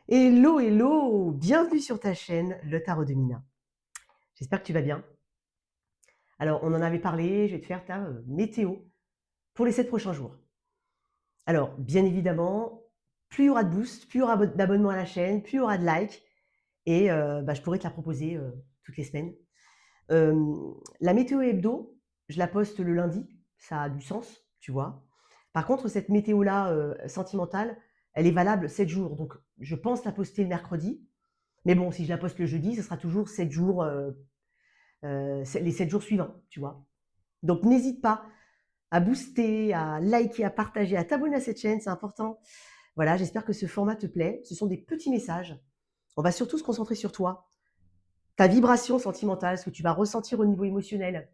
Hello, hello! Bienvenue sur ta chaîne, le Tarot de Mina. J'espère que tu vas bien. Alors, on en avait parlé, je vais te faire ta météo pour les 7 prochains jours. Alors, bien évidemment, plus il y aura de boost, plus il y aura d'abonnements à la chaîne, plus il y aura de likes, et je pourrais te la proposer toutes les semaines. La météo hebdo, je la poste le lundi, ça a du sens, tu vois. Par contre, cette météo-là sentimentale, elle est valable 7 jours, donc je pense la poster le mercredi. Mais bon, si je la poste le jeudi, ce sera toujours 7 jours, les 7 jours suivants, tu vois. Donc n'hésite pas à booster, à liker, à partager, à t'abonner à cette chaîne, c'est important. Voilà, j'espère que ce format te plaît. Ce sont des petits messages. On va surtout se concentrer sur toi, ta vibration sentimentale, ce que tu vas ressentir au niveau émotionnel.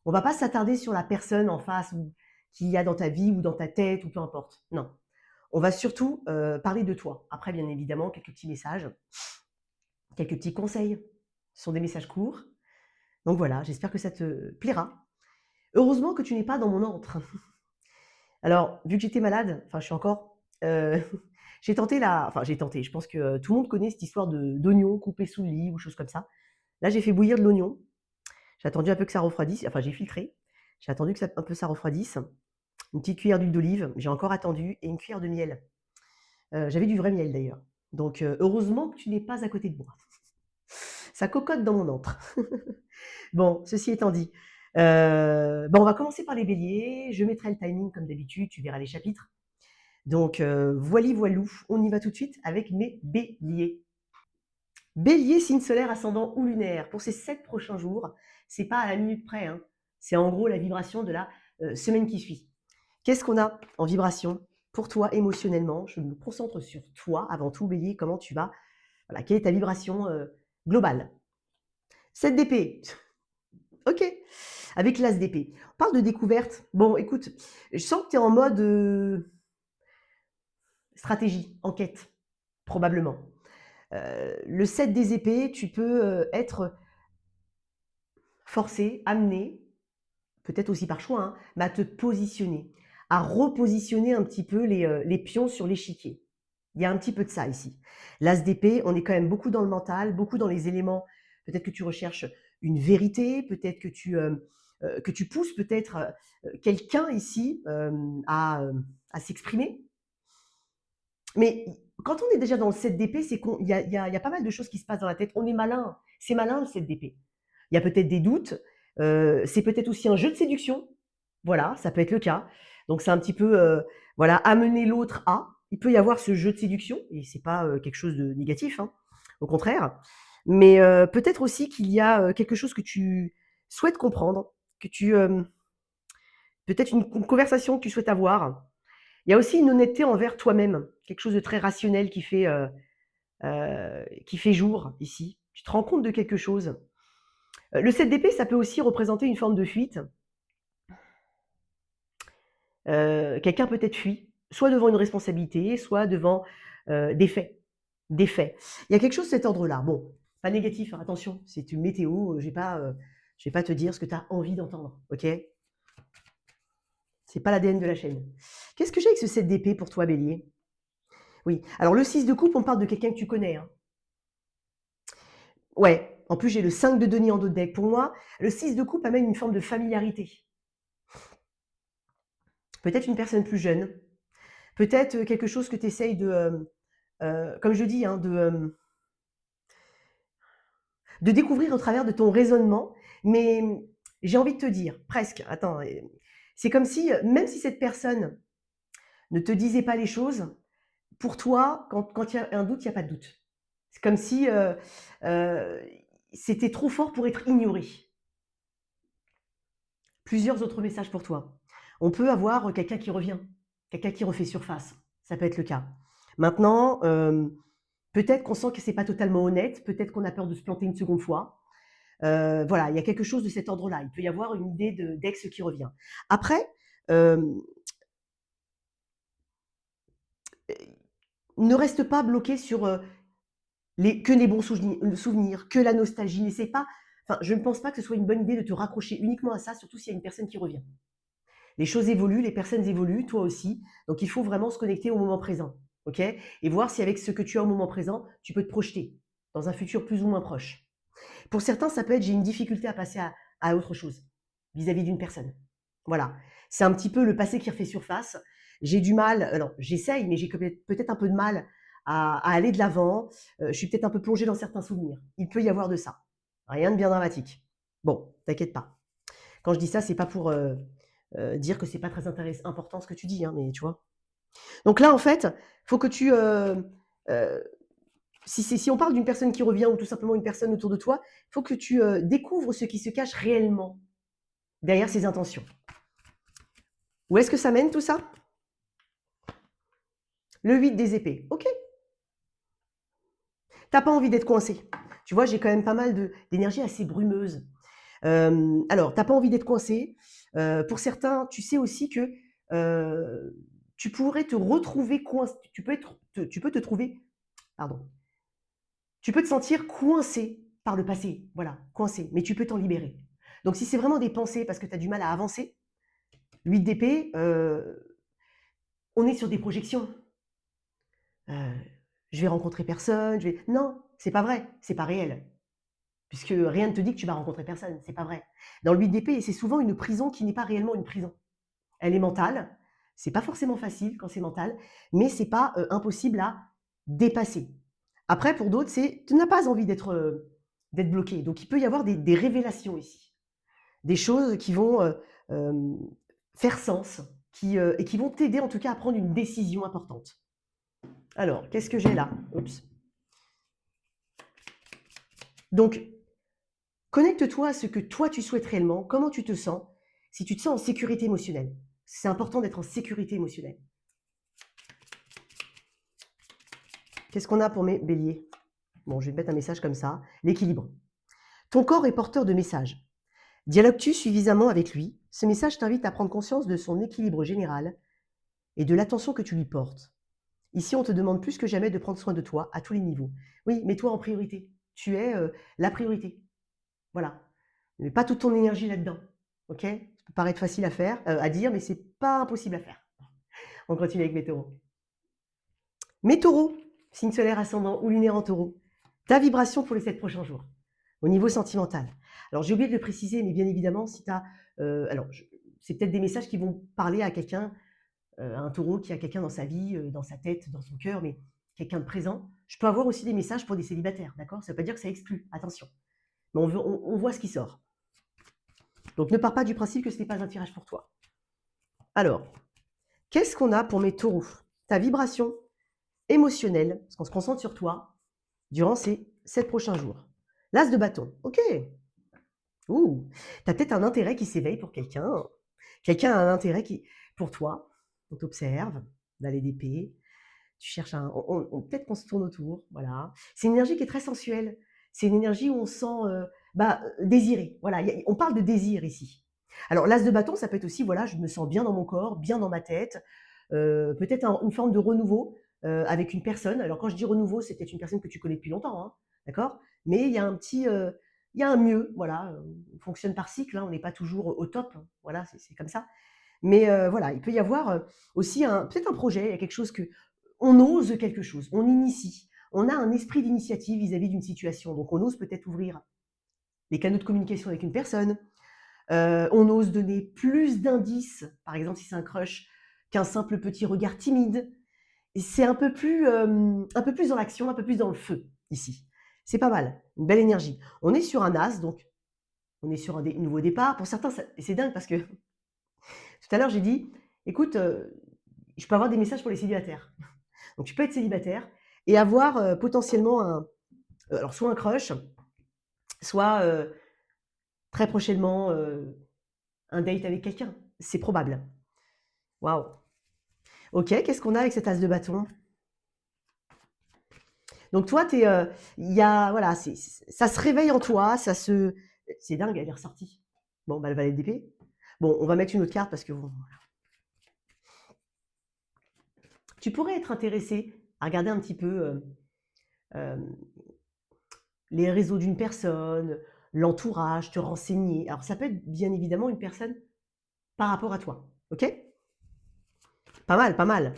On va pas s'attarder sur la personne en face ou qu'il y a dans ta vie ou dans ta tête ou peu importe. Non. On va surtout parler de toi. Après, bien évidemment, quelques petits messages, quelques petits conseils. Ce sont des messages courts. Donc voilà, j'espère que ça te plaira. Heureusement que tu n'es pas dans mon antre. Alors, vu que j'étais malade, enfin je suis encore, j'ai tenté j'ai tenté, je pense que tout le monde connaît cette histoire d'oignon coupé sous le lit ou choses comme ça. Là, j'ai fait bouillir de l'oignon, j'ai attendu un peu que ça refroidisse, enfin j'ai filtré, j'ai attendu que un peu ça refroidisse, une petite cuillère d'huile d'olive, j'ai encore attendu et une cuillère de miel. J'avais du vrai miel d'ailleurs. Donc heureusement que tu n'es pas à côté de moi. Ça cocotte dans mon antre. Bon, ceci étant dit, on va commencer par les béliers. Je mettrai le timing comme d'habitude, tu verras les chapitres. Donc, voili voilou, on y va tout de suite avec mes béliers. Bélier, signe solaire, ascendant ou lunaire. Pour ces 7 prochains jours, c'est pas à la minute près, hein. C'est en gros la vibration de la semaine qui suit. Qu'est-ce qu'on a en vibration pour toi émotionnellement? Je me concentre sur toi avant tout, bélier, comment tu vas? Voilà, quelle est ta vibration globale? 7 d'épée. Ok, avec l'as d'épée. On parle de découverte. Bon, écoute, je sens que tu es en mode stratégie, enquête, probablement. Le 7 des épées, tu peux être forcé, amené, peut-être aussi par choix, hein, mais à te positionner, à repositionner un petit peu les pions sur l'échiquier. Il y a un petit peu de ça ici. L'as d'épée, on est quand même beaucoup dans le mental, beaucoup dans les éléments. Peut-être que tu recherches une vérité, peut-être que tu pousses peut-être quelqu'un ici à s'exprimer. Mais quand on est déjà dans le 7 d'épée, c'est qu'il y a pas mal de choses qui se passent dans la tête. On est malin. C'est malin le 7 d'épée. Il y a peut-être des doutes. C'est peut-être aussi un jeu de séduction. Voilà, ça peut être le cas. Donc c'est un petit peu, voilà, amener l'autre à. Il peut y avoir ce jeu de séduction et c'est pas quelque chose de négatif, hein, au contraire. Mais peut-être aussi qu'il y a quelque chose que tu souhaites comprendre, que tu peut-être une conversation que tu souhaites avoir. Il y a aussi une honnêteté envers toi-même, quelque chose de très rationnel qui fait jour ici. Tu te rends compte de quelque chose. Le 7 d'épée, ça peut aussi représenter une forme de fuite. Quelqu'un peut être fui, soit devant une responsabilité, soit devant des faits. Des faits. Il y a quelque chose de cet ordre-là. Bon, pas négatif, hein, attention, c'est une météo, je vais pas te dire ce que tu as envie d'entendre, ok? C'est pas l'ADN de la chaîne. Qu'est-ce que j'ai avec ce 7 d'épée pour toi, Bélier? Oui, alors le 6 de coupe, on parle de quelqu'un que tu connais, hein. Ouais, en plus j'ai le 5 de denier en dos de deck. Pour moi, le 6 de coupe amène une forme de familiarité. Peut-être une personne plus jeune, peut-être quelque chose que tu essayes comme je dis, hein, de découvrir au travers de ton raisonnement. Mais j'ai envie de te dire, presque, attends, c'est comme si, même si cette personne ne te disait pas les choses, pour toi, quand il y a un doute, il n'y a pas de doute. C'est comme si euh, c'était trop fort pour être ignoré. Plusieurs autres messages pour toi. On peut avoir quelqu'un qui revient, quelqu'un qui refait surface. Ça peut être le cas. Maintenant, peut-être qu'on sent que c'est pas totalement honnête, peut-être qu'on a peur de se planter une seconde fois. Voilà, il y a quelque chose de cet ordre-là. Il peut y avoir une idée d'ex qui revient. Après, euh, ne reste pas bloqué sur que les bons souvenirs, que la nostalgie. N'essaie pas. Enfin, je ne pense pas que ce soit une bonne idée de te raccrocher uniquement à ça, surtout s'il y a une personne qui revient. Les choses évoluent, les personnes évoluent, toi aussi. Donc il faut vraiment se connecter au moment présent. ok? Et voir si avec ce que tu as au moment présent, tu peux te projeter dans un futur plus ou moins proche. Pour certains, ça peut être j'ai une difficulté à passer à autre chose vis-à-vis d'une personne. Voilà. C'est un petit peu le passé qui refait surface. J'ai du mal, non, j'essaye, mais j'ai peut-être un peu de mal à aller de l'avant. Je suis peut-être un peu plongée dans certains souvenirs. Il peut y avoir de ça. Rien de bien dramatique. Bon, t'inquiète pas. Quand je dis ça, c'est pas pour dire que c'est pas très important ce que tu dis, hein, mais tu vois. Donc là, en fait, faut que tu si on parle d'une personne qui revient ou tout simplement une personne autour de toi, il faut que tu découvres ce qui se cache réellement derrière ses intentions. Où est-ce que ça mène tout ça? Le 8 des épées. Ok. T'as pas envie d'être coincé. Tu vois, j'ai quand même pas mal d'énergie assez brumeuse. Alors, t'as pas envie d'être coincé. Pour certains, tu sais aussi que tu pourrais te retrouver coincé. Tu peux te trouver, pardon, tu peux te sentir coincé par le passé, voilà, coincé, mais tu peux t'en libérer. Donc si c'est vraiment des pensées parce que tu as du mal à avancer, 8 d'épée, on est sur des projections. Je vais rencontrer personne, je vais... Non, c'est pas vrai, c'est pas réel. Puisque rien ne te dit que tu vas rencontrer personne, c'est pas vrai. Dans le 8 d'épée, c'est souvent une prison qui n'est pas réellement une prison. Elle est mentale, c'est pas forcément facile quand c'est mental, mais c'est pas impossible à dépasser. Après, pour d'autres, c'est tu n'as pas envie d'être bloqué. Donc, il peut y avoir des révélations ici, des choses qui vont euh, faire sens, et qui vont t'aider en tout cas à prendre une décision importante. Alors, qu'est-ce que j'ai là? Oups. Donc, connecte-toi à ce que toi tu souhaites réellement, comment tu te sens, si tu te sens en sécurité émotionnelle. C'est important d'être en sécurité émotionnelle. Qu'est-ce qu'on a pour mes béliers? Bon, je vais te mettre un message comme ça. L'équilibre. Ton corps est porteur de messages. Dialogues-tu suffisamment avec lui? Ce message t'invite à prendre conscience de son équilibre général et de l'attention que tu lui portes. Ici, on te demande plus que jamais de prendre soin de toi à tous les niveaux. Oui, mets-toi en priorité. Tu es la priorité. Voilà. Ne mets pas toute ton énergie là-dedans. Ok? Ça peut paraître facile à faire, à dire, mais c'est pas impossible à faire. On continue avec mes taureaux. Mes taureaux, signe solaire ascendant ou lunaire en taureau, ta vibration pour les 7 prochains jours, au niveau sentimental. Alors, j'ai oublié de le préciser, mais bien évidemment, si tu as... c'est peut-être des messages qui vont parler à quelqu'un, un taureau qui a quelqu'un dans sa vie, dans sa tête, dans son cœur, mais quelqu'un de présent. Je peux avoir aussi des messages pour des célibataires, d'accord? Ça ne veut pas dire que ça exclut, attention. Mais on voit ce qui sort. Donc, ne pars pas du principe que ce n'est pas un tirage pour toi. Alors, qu'est-ce qu'on a pour mes taureaux? Ta vibration émotionnelle, parce qu'on se concentre sur toi, durant ces 7 prochains jours. L'as de bâton, ok. Ouh, tu as peut-être un intérêt qui s'éveille pour quelqu'un. Quelqu'un a un intérêt pour toi. On t'observe, valet d'épée. Tu cherches peut-être qu'on se tourne autour. Voilà. C'est une énergie qui est très sensuelle. C'est une énergie où on se sent désiré. Voilà, on parle de désir ici. Alors, l'as de bâton, ça peut être aussi, voilà, je me sens bien dans mon corps, bien dans ma tête. Peut-être une forme de renouveau avec une personne. Alors, quand je dis renouveau, c'est peut-être une personne que tu connais depuis longtemps, hein, d'accord? Mais il y a il y a un mieux, voilà. On fonctionne par cycle, hein, on n'est pas toujours au top, hein, voilà, c'est comme ça. Mais voilà, il peut y avoir aussi peut-être un projet, il y a quelque chose on ose quelque chose, on initie, on a un esprit d'initiative vis-à-vis d'une situation, donc on ose peut-être ouvrir les canaux de communication avec une personne, on ose donner plus d'indices, par exemple si c'est un crush, qu'un simple petit regard timide. Et c'est un peu plus dans l'action, un peu plus dans le feu ici. C'est pas mal, une belle énergie. On est sur un as, donc on est sur un nouveau départ. Pour certains, c'est dingue parce que tout à l'heure j'ai dit, écoute, je peux avoir des messages pour les célibataires. Donc tu peux être célibataire et avoir potentiellement alors soit un crush, soit très prochainement un date avec quelqu'un. C'est probable. Waouh. Ok, qu'est-ce qu'on a avec cet as de bâton? Donc toi, voilà, ça se réveille en toi, c'est dingue, elle est ressortie. Bon, bah, le valet d'épée. Bon, on va mettre une autre carte parce que bon, voilà. Tu pourrais être intéressé à regarder un petit peu euh, les réseaux d'une personne, l'entourage, te renseigner. Alors ça peut être bien évidemment une personne par rapport à toi, ok? Pas mal, pas mal.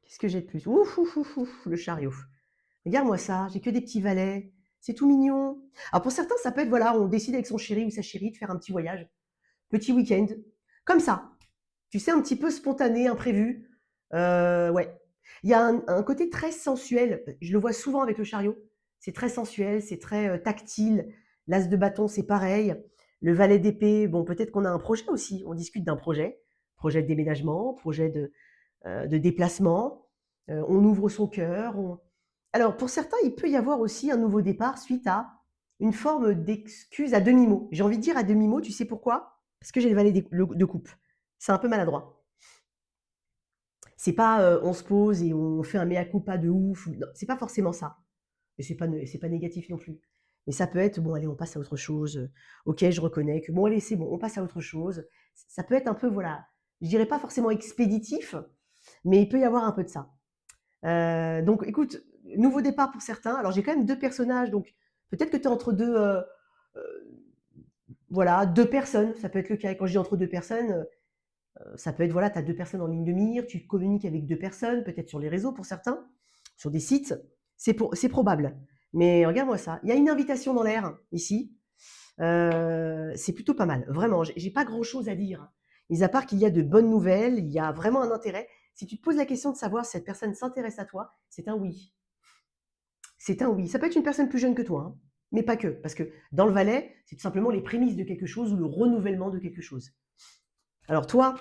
Qu'est-ce que j'ai de plus? Ouf, ouf, ouf, ouf, le chariot. Regarde-moi ça, j'ai que des petits valets. C'est tout mignon. Alors pour certains, ça peut être, voilà, on décide avec son chéri ou sa chérie de faire un petit voyage, petit week-end, comme ça. Tu sais, un petit peu spontané, imprévu. Ouais. Il y a un côté très sensuel. Je le vois souvent avec le chariot. C'est très sensuel, c'est très tactile. L'as de bâton, c'est pareil. Le valet d'épée, bon, peut-être qu'on a un projet aussi. On discute d'un projet. Projet de déménagement, projet de déplacement. On ouvre son cœur. Alors, pour certains, il peut y avoir aussi un nouveau départ suite à une forme d'excuse à demi-mot. J'ai envie de dire à demi-mot, tu sais pourquoi? Parce que j'ai le valet de coupe. C'est un peu maladroit. C'est pas on se pose et on fait un mea culpa de ouf. Non, c'est pas forcément ça. Et c'est pas négatif non plus. Mais ça peut être bon, allez, on passe à autre chose. Ok, je reconnais que bon, allez, c'est bon, on passe à autre chose. Ça peut être un peu, voilà, je dirais pas forcément expéditif, mais il peut y avoir un peu de ça. Donc, écoute, nouveau départ pour certains. Alors, j'ai quand même deux personnages, donc peut-être que tu es entre deux, voilà, deux personnes. Ça peut être le cas. Et quand je dis entre deux personnes, ça peut être, voilà, tu as deux personnes en ligne de mire, tu communiques avec deux personnes, peut-être sur les réseaux pour certains, sur des sites. C'est probable. Mais regarde-moi ça. Il y a une invitation dans l'air ici. C'est plutôt pas mal. Vraiment, j'ai pas grand-chose à dire. Mis à part qu'il y a de bonnes nouvelles, il y a vraiment un intérêt. Si tu te poses la question de savoir si cette personne s'intéresse à toi, c'est un oui. C'est un oui. Ça peut être une personne plus jeune que toi, hein, mais pas que. Parce que dans le Valais, c'est tout simplement les prémices de quelque chose ou le renouvellement de quelque chose. Alors toi,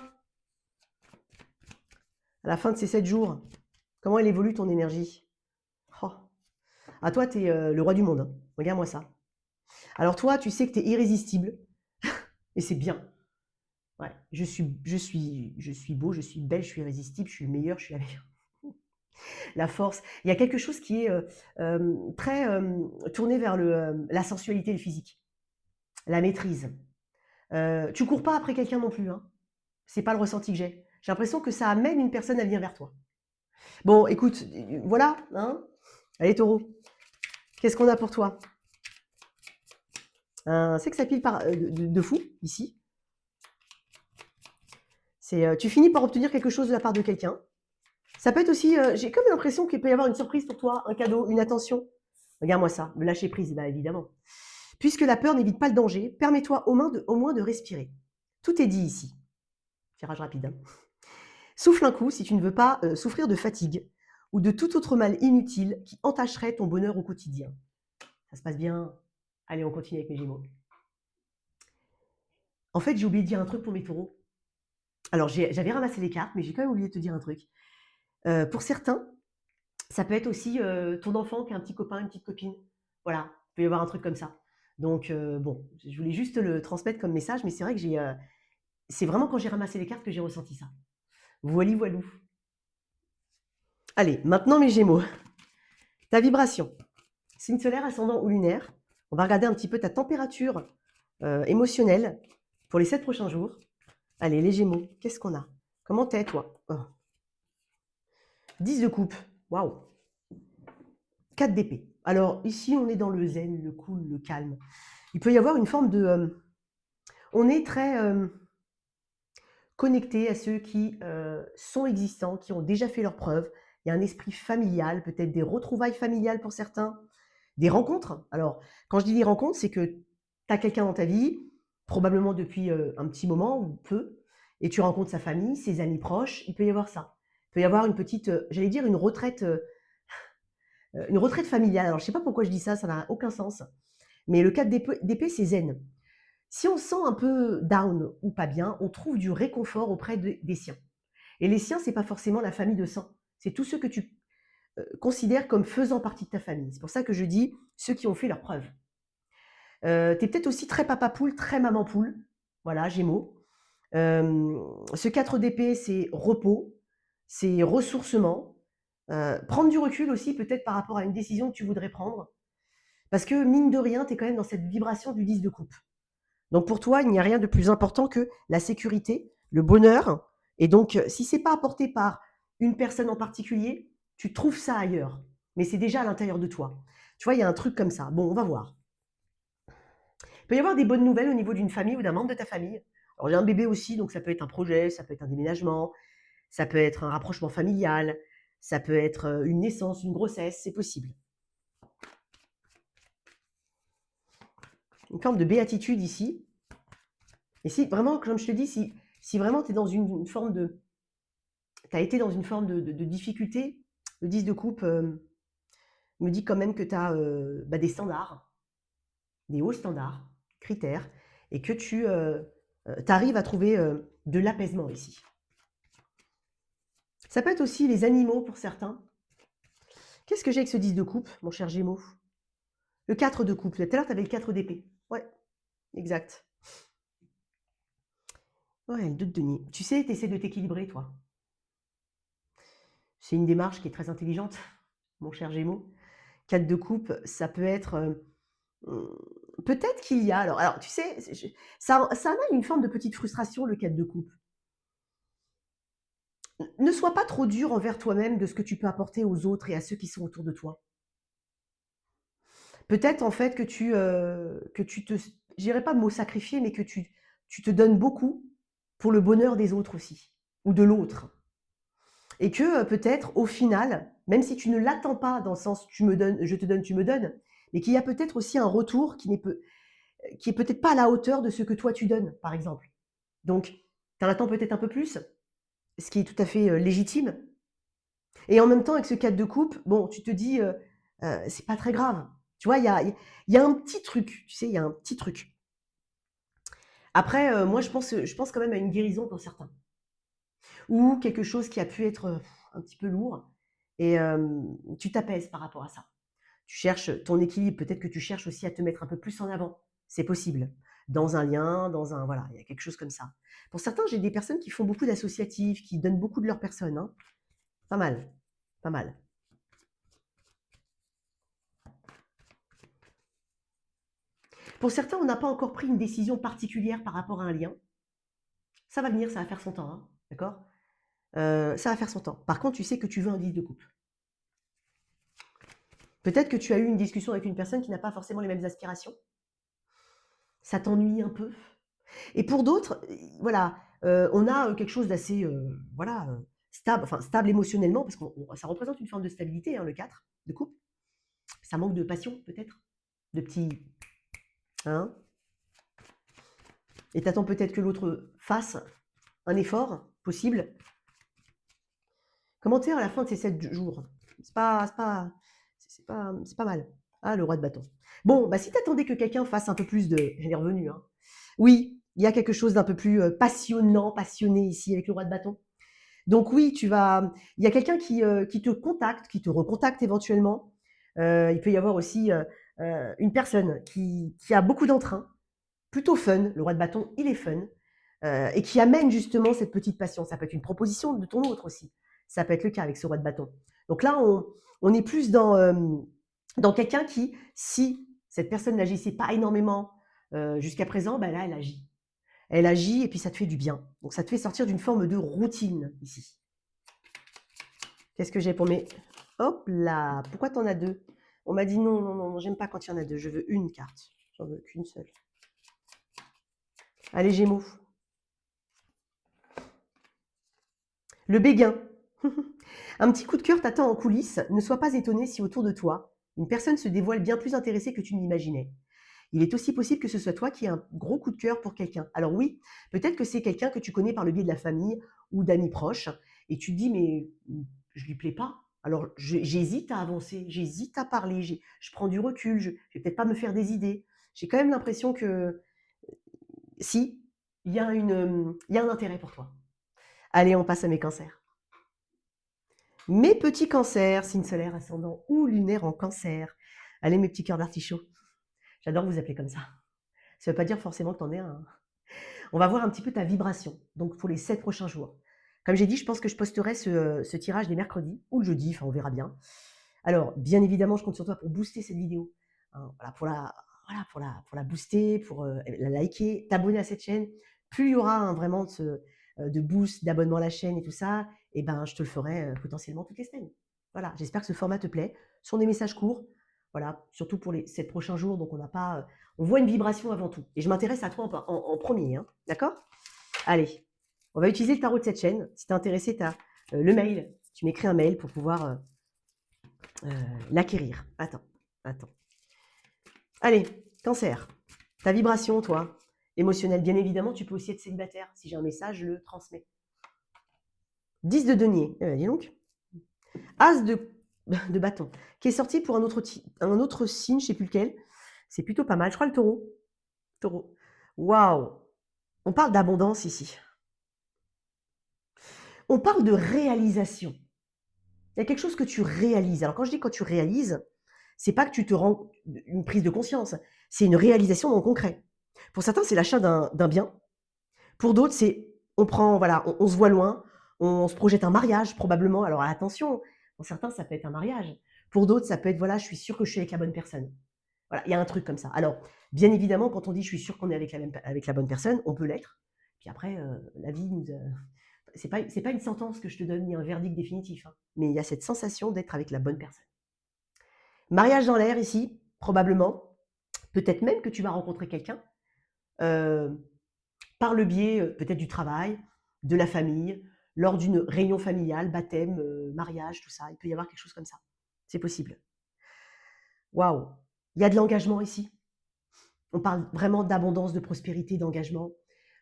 à la fin de ces 7 jours, comment elle évolue ton énergie? Oh. Ah, toi, tu es le roi du monde, hein. Regarde-moi ça. Alors toi, tu sais que tu es irrésistible, et c'est bien. Ouais, je suis beau, je suis belle, je suis irrésistible, je suis le meilleur, je suis la meilleure. La force. Il y a quelque chose qui est très tourné vers la sensualité et le physique, la maîtrise. Tu cours pas après quelqu'un non plus, hein. C'est pas le ressenti que j'ai. J'ai l'impression que ça amène une personne à venir vers toi. Bon, écoute, voilà, hein. Allez, taureau, qu'est-ce qu'on a pour toi? Un sexe à pile de fou, ici. Tu finis par obtenir quelque chose de la part de quelqu'un. Ça peut être aussi, j'ai comme l'impression qu'il peut y avoir une surprise pour toi, un cadeau, une attention. Regarde-moi ça, me lâcher prise, bah évidemment. Puisque la peur n'évite pas le danger, permets-toi au moins de respirer. Tout est dit ici. Tirage rapide, hein. Souffle un coup si tu ne veux pas souffrir de fatigue ou de tout autre mal inutile qui entacherait ton bonheur au quotidien. Ça se passe bien. Allez, on continue avec mes Gémeaux. En fait, j'ai oublié de dire un truc pour mes taureaux. Alors, j'avais ramassé les cartes, mais j'ai quand même oublié de te dire un truc. Pour certains, ça peut être aussi ton enfant qui a un petit copain, une petite copine. Voilà, il peut y avoir un truc comme ça. Donc, bon, je voulais juste le transmettre comme message, mais c'est vrai que c'est vraiment quand j'ai ramassé les cartes que j'ai ressenti ça. Voili voilou. Allez, maintenant mes Gémeaux. Ta vibration. Signe solaire, ascendant ou lunaire. On va regarder un petit peu ta température émotionnelle pour les 7 prochains jours. Allez, les Gémeaux, qu'est-ce qu'on a? Comment t'es, toi? Oh. 10 de coupe. Waouh. 4 d'épée. Alors, ici, on est dans le zen, le cool, le calme. Il peut y avoir une forme de... on est très connecté à ceux qui sont existants, qui ont déjà fait leurs preuves. Il y a un esprit familial, peut-être des retrouvailles familiales pour certains, des rencontres. Alors, quand je dis des rencontres, c'est que tu as quelqu'un dans ta vie, probablement depuis un petit moment ou peu, et tu rencontres sa famille, ses amis proches. Il peut y avoir ça. Il peut y avoir une petite, j'allais dire une retraite familiale. Alors, je ne sais pas pourquoi je dis ça, ça n'a aucun sens. Mais le 4 d'épée, c'est zen. Si on se sent un peu down ou pas bien, on trouve du réconfort auprès des siens. Et les siens, c'est pas forcément la famille de sang. C'est tous ceux que tu considères comme faisant partie de ta famille. C'est pour ça que je dis ceux qui ont fait leurs preuves. Tu es peut-être aussi très papa poule, très maman poule. Voilà, Gémeaux. Ce 4 d'épée, c'est repos, c'est ressourcement. Prendre du recul aussi, peut-être par rapport à une décision que tu voudrais prendre. Parce que, mine de rien, tu es quand même dans cette vibration du 10 de coupe. Donc pour toi, il n'y a rien de plus important que la sécurité, le bonheur. Et donc, si ce n'est pas apporté par une personne en particulier, tu trouves ça ailleurs. Mais c'est déjà à l'intérieur de toi. Tu vois, il y a un truc comme ça. Bon, on va voir. Il peut y avoir des bonnes nouvelles au niveau d'une famille ou d'un membre de ta famille. Alors j'ai un bébé aussi, donc ça peut être un projet, ça peut être un déménagement, ça peut être un rapprochement familial, ça peut être une naissance, une grossesse, c'est possible. Une forme de béatitude ici. Et si vraiment, comme je te dis, si vraiment tu es dans une forme de... Tu as été dans une forme de difficulté, le 10 de coupe me dit quand même que tu as des standards, des hauts standards, critères, et que tu arrives à trouver de l'apaisement ici. Ça peut être aussi les animaux pour certains. Qu'est-ce que j'ai avec ce 10 de coupe, mon cher Gémeaux? Le 4 de coupe. Tout à l'heure, tu avais le 4 d'épée. Ouais, exact. Ouais, le 2 de denier. Tu sais, tu essaies de t'équilibrer, toi. C'est une démarche qui est très intelligente, mon cher Gémeaux. 4 de coupe, ça peut être... peut-être qu'il y a... Alors tu sais, ça amène une forme de petite frustration, le 4 de coupe. Ne sois pas trop dur envers toi-même de ce que tu peux apporter aux autres et à ceux qui sont autour de toi. Peut-être en fait que tu te... Je dirais pas le mot sacrifier, mais que tu te donnes beaucoup pour le bonheur des autres aussi, ou de l'autre. Et que peut-être au final, même si tu ne l'attends pas dans le sens tu me donnes, je te donne, tu me donnes, mais qu'il y a peut-être aussi un retour qui est peut-être pas à la hauteur de ce que toi tu donnes, par exemple. Donc, tu en attends peut-être un peu plus, ce qui est tout à fait légitime. Et en même temps, avec ce 4 de coupe, bon, tu te dis, c'est pas très grave. Tu vois, il y a un petit truc, tu sais, il y a un petit truc. Après, moi, je pense quand même à une guérison pour certains. Ou quelque chose qui a pu être un petit peu lourd. Et tu t'apaises par rapport à ça. Tu cherches ton équilibre. Peut-être que tu cherches aussi à te mettre un peu plus en avant. C'est possible. Dans un lien, dans un... Voilà, il y a quelque chose comme ça. Pour certains, j'ai des personnes qui font beaucoup d'associatifs, qui donnent beaucoup de leur personne. Hein. Pas mal. Pas mal. Pour certains, on n'a pas encore pris une décision particulière par rapport à un lien. Ça va venir, ça va faire son temps. Hein. D'accord ça va faire son temps. Par contre, tu sais que tu veux un 10 de coupe. Peut-être que tu as eu une discussion avec une personne qui n'a pas forcément les mêmes aspirations. Ça t'ennuie un peu. Et pour d'autres, voilà, on a quelque chose d'assez voilà, stable, enfin stable émotionnellement, parce que ça représente une forme de stabilité, hein, le 4 de coupe. Ça manque de passion, peut-être, de petits... Hein, et t'attends peut-être que l'autre fasse un effort possible. Commentaire à la fin de ces 7 jours. C'est pas mal. Ah, le roi de bâton. Bon, bah si t'attendais que quelqu'un fasse un peu plus de... Elle est revenue, hein. Oui, il y a quelque chose d'un peu plus passionnant, passionné ici avec le roi de bâton. Donc oui, il y a quelqu'un qui te contacte, qui te recontacte éventuellement. Il peut y avoir aussi une personne qui a beaucoup d'entrain, plutôt fun. Le roi de bâton, il est fun. Et qui amène justement cette petite passion. Ça peut être une proposition de ton autre aussi. Ça peut être le cas avec ce roi de bâton. Donc là, on est plus dans quelqu'un qui, si cette personne n'agissait pas énormément jusqu'à présent, ben là, elle agit. Elle agit et puis ça te fait du bien. Donc ça te fait sortir d'une forme de routine ici. Qu'est-ce que j'ai pour mes... Hop là, pourquoi t'en as deux? On m'a dit non, non, non, non, j'aime pas quand il y en a deux. Je veux une carte. J'en veux qu'une seule. Allez, Gémeaux. Le béguin. Un petit coup de cœur t'attend en coulisses. Ne sois pas étonné si autour de toi, une personne se dévoile bien plus intéressée que tu ne l'imaginais. Il est aussi possible que ce soit toi qui aies un gros coup de cœur pour quelqu'un. Alors oui, peut-être que c'est quelqu'un que tu connais par le biais de la famille ou d'amis proches, et tu te dis, mais je lui plais pas. Alors j'hésite à avancer, j'hésite à parler, je prends du recul, je vais peut-être pas me faire des idées. J'ai quand même l'impression que si, il y a un intérêt pour toi. Allez, on passe à mes cancers. Mes petits cancers, signe solaire, ascendant ou lunaire en cancer. Allez, mes petits cœurs d'artichaut. J'adore vous appeler comme ça. Ça ne veut pas dire forcément que tu en es un. On va voir un petit peu ta vibration, donc pour les 7 prochains jours. Comme j'ai dit, je pense que je posterai ce tirage les mercredis ou le jeudi, enfin on verra bien. Alors, bien évidemment, je compte sur toi pour booster cette vidéo. Hein, pour la booster, pour la liker, t'abonner à cette chaîne. Plus il y aura vraiment de boost, d'abonnement à la chaîne et tout ça, et ben je te le ferai potentiellement toutes les semaines. Voilà, j'espère que ce format te plaît. Ce sont des messages courts, voilà, surtout pour les 7 prochains jours, donc on voit une vibration avant tout. Et je m'intéresse à toi en premier, hein, d'accord? Allez, on va utiliser le tarot de cette chaîne. Si tu es intéressé, tu as le mail Tu m'écris un mail pour pouvoir l'acquérir. Attends, attends. Allez, Cancer. Ta vibration, toi, émotionnelle, bien évidemment, tu peux aussi être célibataire. Si j'ai un message, je le transmets. 10 de denier. Dis donc. As de bâton, qui est sorti pour un autre signe, je ne sais plus lequel. C'est plutôt pas mal. Je crois le taureau. Taureau. Waouh! On parle d'abondance ici. On parle de réalisation. Il y a quelque chose que tu réalises. Alors quand je dis quand tu réalises, c'est pas que tu te rends une prise de conscience, c'est une réalisation dans le concret. Pour certains, c'est l'achat d'un bien. Pour d'autres, c'est on se voit loin, on se projette un mariage probablement. Alors attention, pour certains, ça peut être un mariage. Pour d'autres, ça peut être voilà, je suis sûr que je suis avec la bonne personne. Voilà, il y a un truc comme ça. Alors, bien évidemment, quand on dit je suis sûr qu'on est avec la bonne personne, on peut l'être. Puis après, la vie nous. C'est pas une sentence que je te donne ni un verdict définitif, hein, mais il y a cette sensation d'être avec la bonne personne. Mariage dans l'air ici, probablement. Peut-être même que tu vas rencontrer quelqu'un par le biais peut-être du travail, de la famille, lors d'une réunion familiale, baptême, mariage, tout ça. Il peut y avoir quelque chose comme ça. C'est possible. Waouh! Il y a de l'engagement ici. On parle vraiment d'abondance, de prospérité, d'engagement.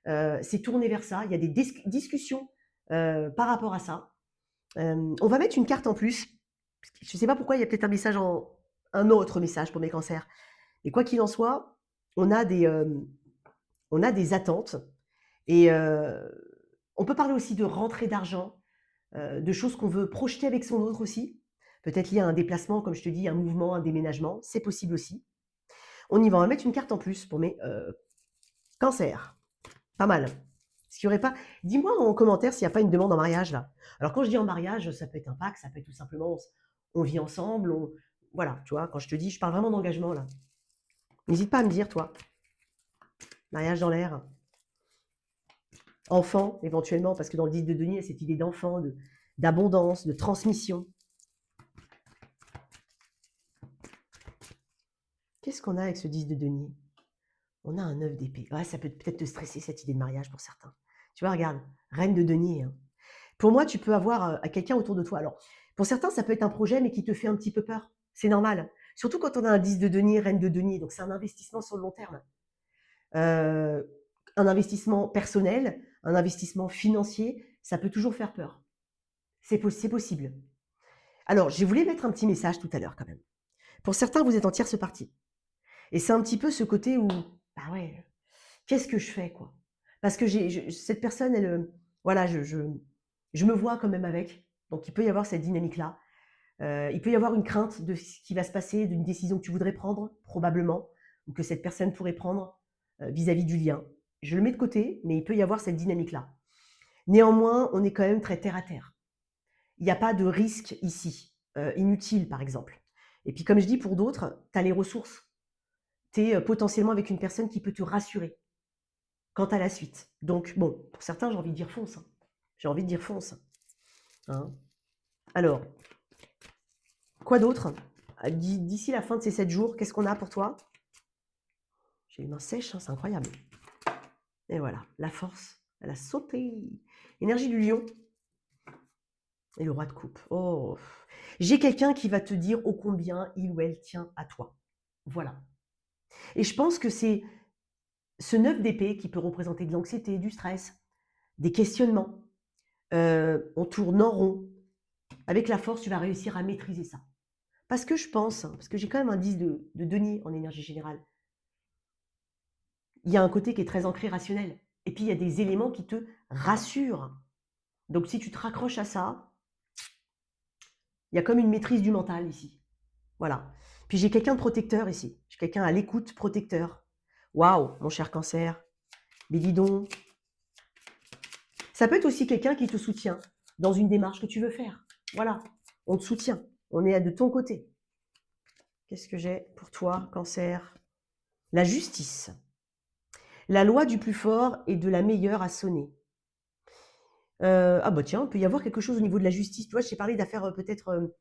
C'est tourné vers ça. Il y a des discussions par rapport à ça. On va mettre une carte en plus. Je ne sais pas pourquoi, il y a peut-être un autre message pour mes cancers. Et quoi qu'il en soit, on a des attentes. Et on peut parler aussi de rentrée d'argent, de choses qu'on veut projeter avec son autre aussi. Peut-être lié à un déplacement, comme je te dis, un mouvement, un déménagement. C'est possible aussi. On y va, on va mettre une carte en plus pour mes cancers. Pas mal. Est-ce qu'il y aurait pas... Dis-moi en commentaire s'il n'y a pas une demande en mariage là. Alors quand je dis en mariage, ça peut être un pacte, ça peut être tout simplement on vit ensemble, voilà, tu vois, quand je te dis, je parle vraiment d'engagement là. N'hésite pas à me dire, toi. Mariage dans l'air. Enfant, éventuellement, parce que dans le 10 de denier, il y a cette idée d'enfant, d'abondance, de transmission. Qu'est-ce qu'on a avec ce 10 de denier? On a un 9 d'épée. Ouais, ça peut peut-être te stresser, cette idée de mariage pour certains. Tu vois, regarde, reine de denier. Hein. Pour moi, tu peux avoir quelqu'un autour de toi. Alors, pour certains, ça peut être un projet, mais qui te fait un petit peu peur. C'est normal. Surtout quand on a un 10 de denier, reine de denier. Donc, c'est un investissement sur le long terme. Un investissement personnel, un investissement financier, ça peut toujours faire peur. C'est possible. Alors, je voulais mettre un petit message tout à l'heure quand même. Pour certains, vous êtes en tierce partie. Et c'est un petit peu ce côté où, bah ouais, qu'est-ce que je fais, quoi? Parce que cette personne, elle, voilà, je me vois quand même avec. Donc, il peut y avoir cette dynamique-là. Il peut y avoir une crainte de ce qui va se passer, d'une décision que tu voudrais prendre, probablement, ou que cette personne pourrait prendre vis-à-vis du lien. Je le mets de côté, mais il peut y avoir cette dynamique-là. Néanmoins, on est quand même très terre à terre. Il n'y a pas de risque ici, inutile par exemple. Et puis comme je dis, pour d'autres, tu as les ressources. Tu es potentiellement avec une personne qui peut te rassurer quant à la suite. Donc bon, pour certains, j'ai envie de dire fonce. Hein. J'ai envie de dire fonce. Hein. Alors, quoi d'autre? D'ici la fin de ces 7 jours, qu'est-ce qu'on a pour toi? J'ai les mains sèches, hein, c'est incroyable. Et voilà, la force, elle a sauté. Énergie du lion. Et le roi de coupe. Oh, j'ai quelqu'un qui va te dire ô combien il ou elle tient à toi. Voilà. Et je pense que c'est ce 9 d'épée qui peut représenter de l'anxiété, du stress, des questionnements. On tourne en rond. Avec la force, tu vas réussir à maîtriser ça. Parce que je pense, parce que j'ai quand même un 10 de denier en énergie générale, il y a un côté qui est très ancré rationnel. Et puis, il y a des éléments qui te rassurent. Donc, si tu te raccroches à ça, il y a comme une maîtrise du mental ici. Voilà. Puis j'ai quelqu'un de protecteur ici. J'ai quelqu'un à l'écoute protecteur. Waouh, mon cher cancer. Mais dis donc. Ça peut être aussi quelqu'un qui te soutient dans une démarche que tu veux faire. Voilà. On te soutient. On est de ton côté. Qu'est-ce que j'ai pour toi, cancer? La justice. La loi du plus fort et de la meilleure à sonner. Ah bah tiens, il peut y avoir quelque chose au niveau de la justice. Tu vois, je t'ai parlé d'affaires peut-être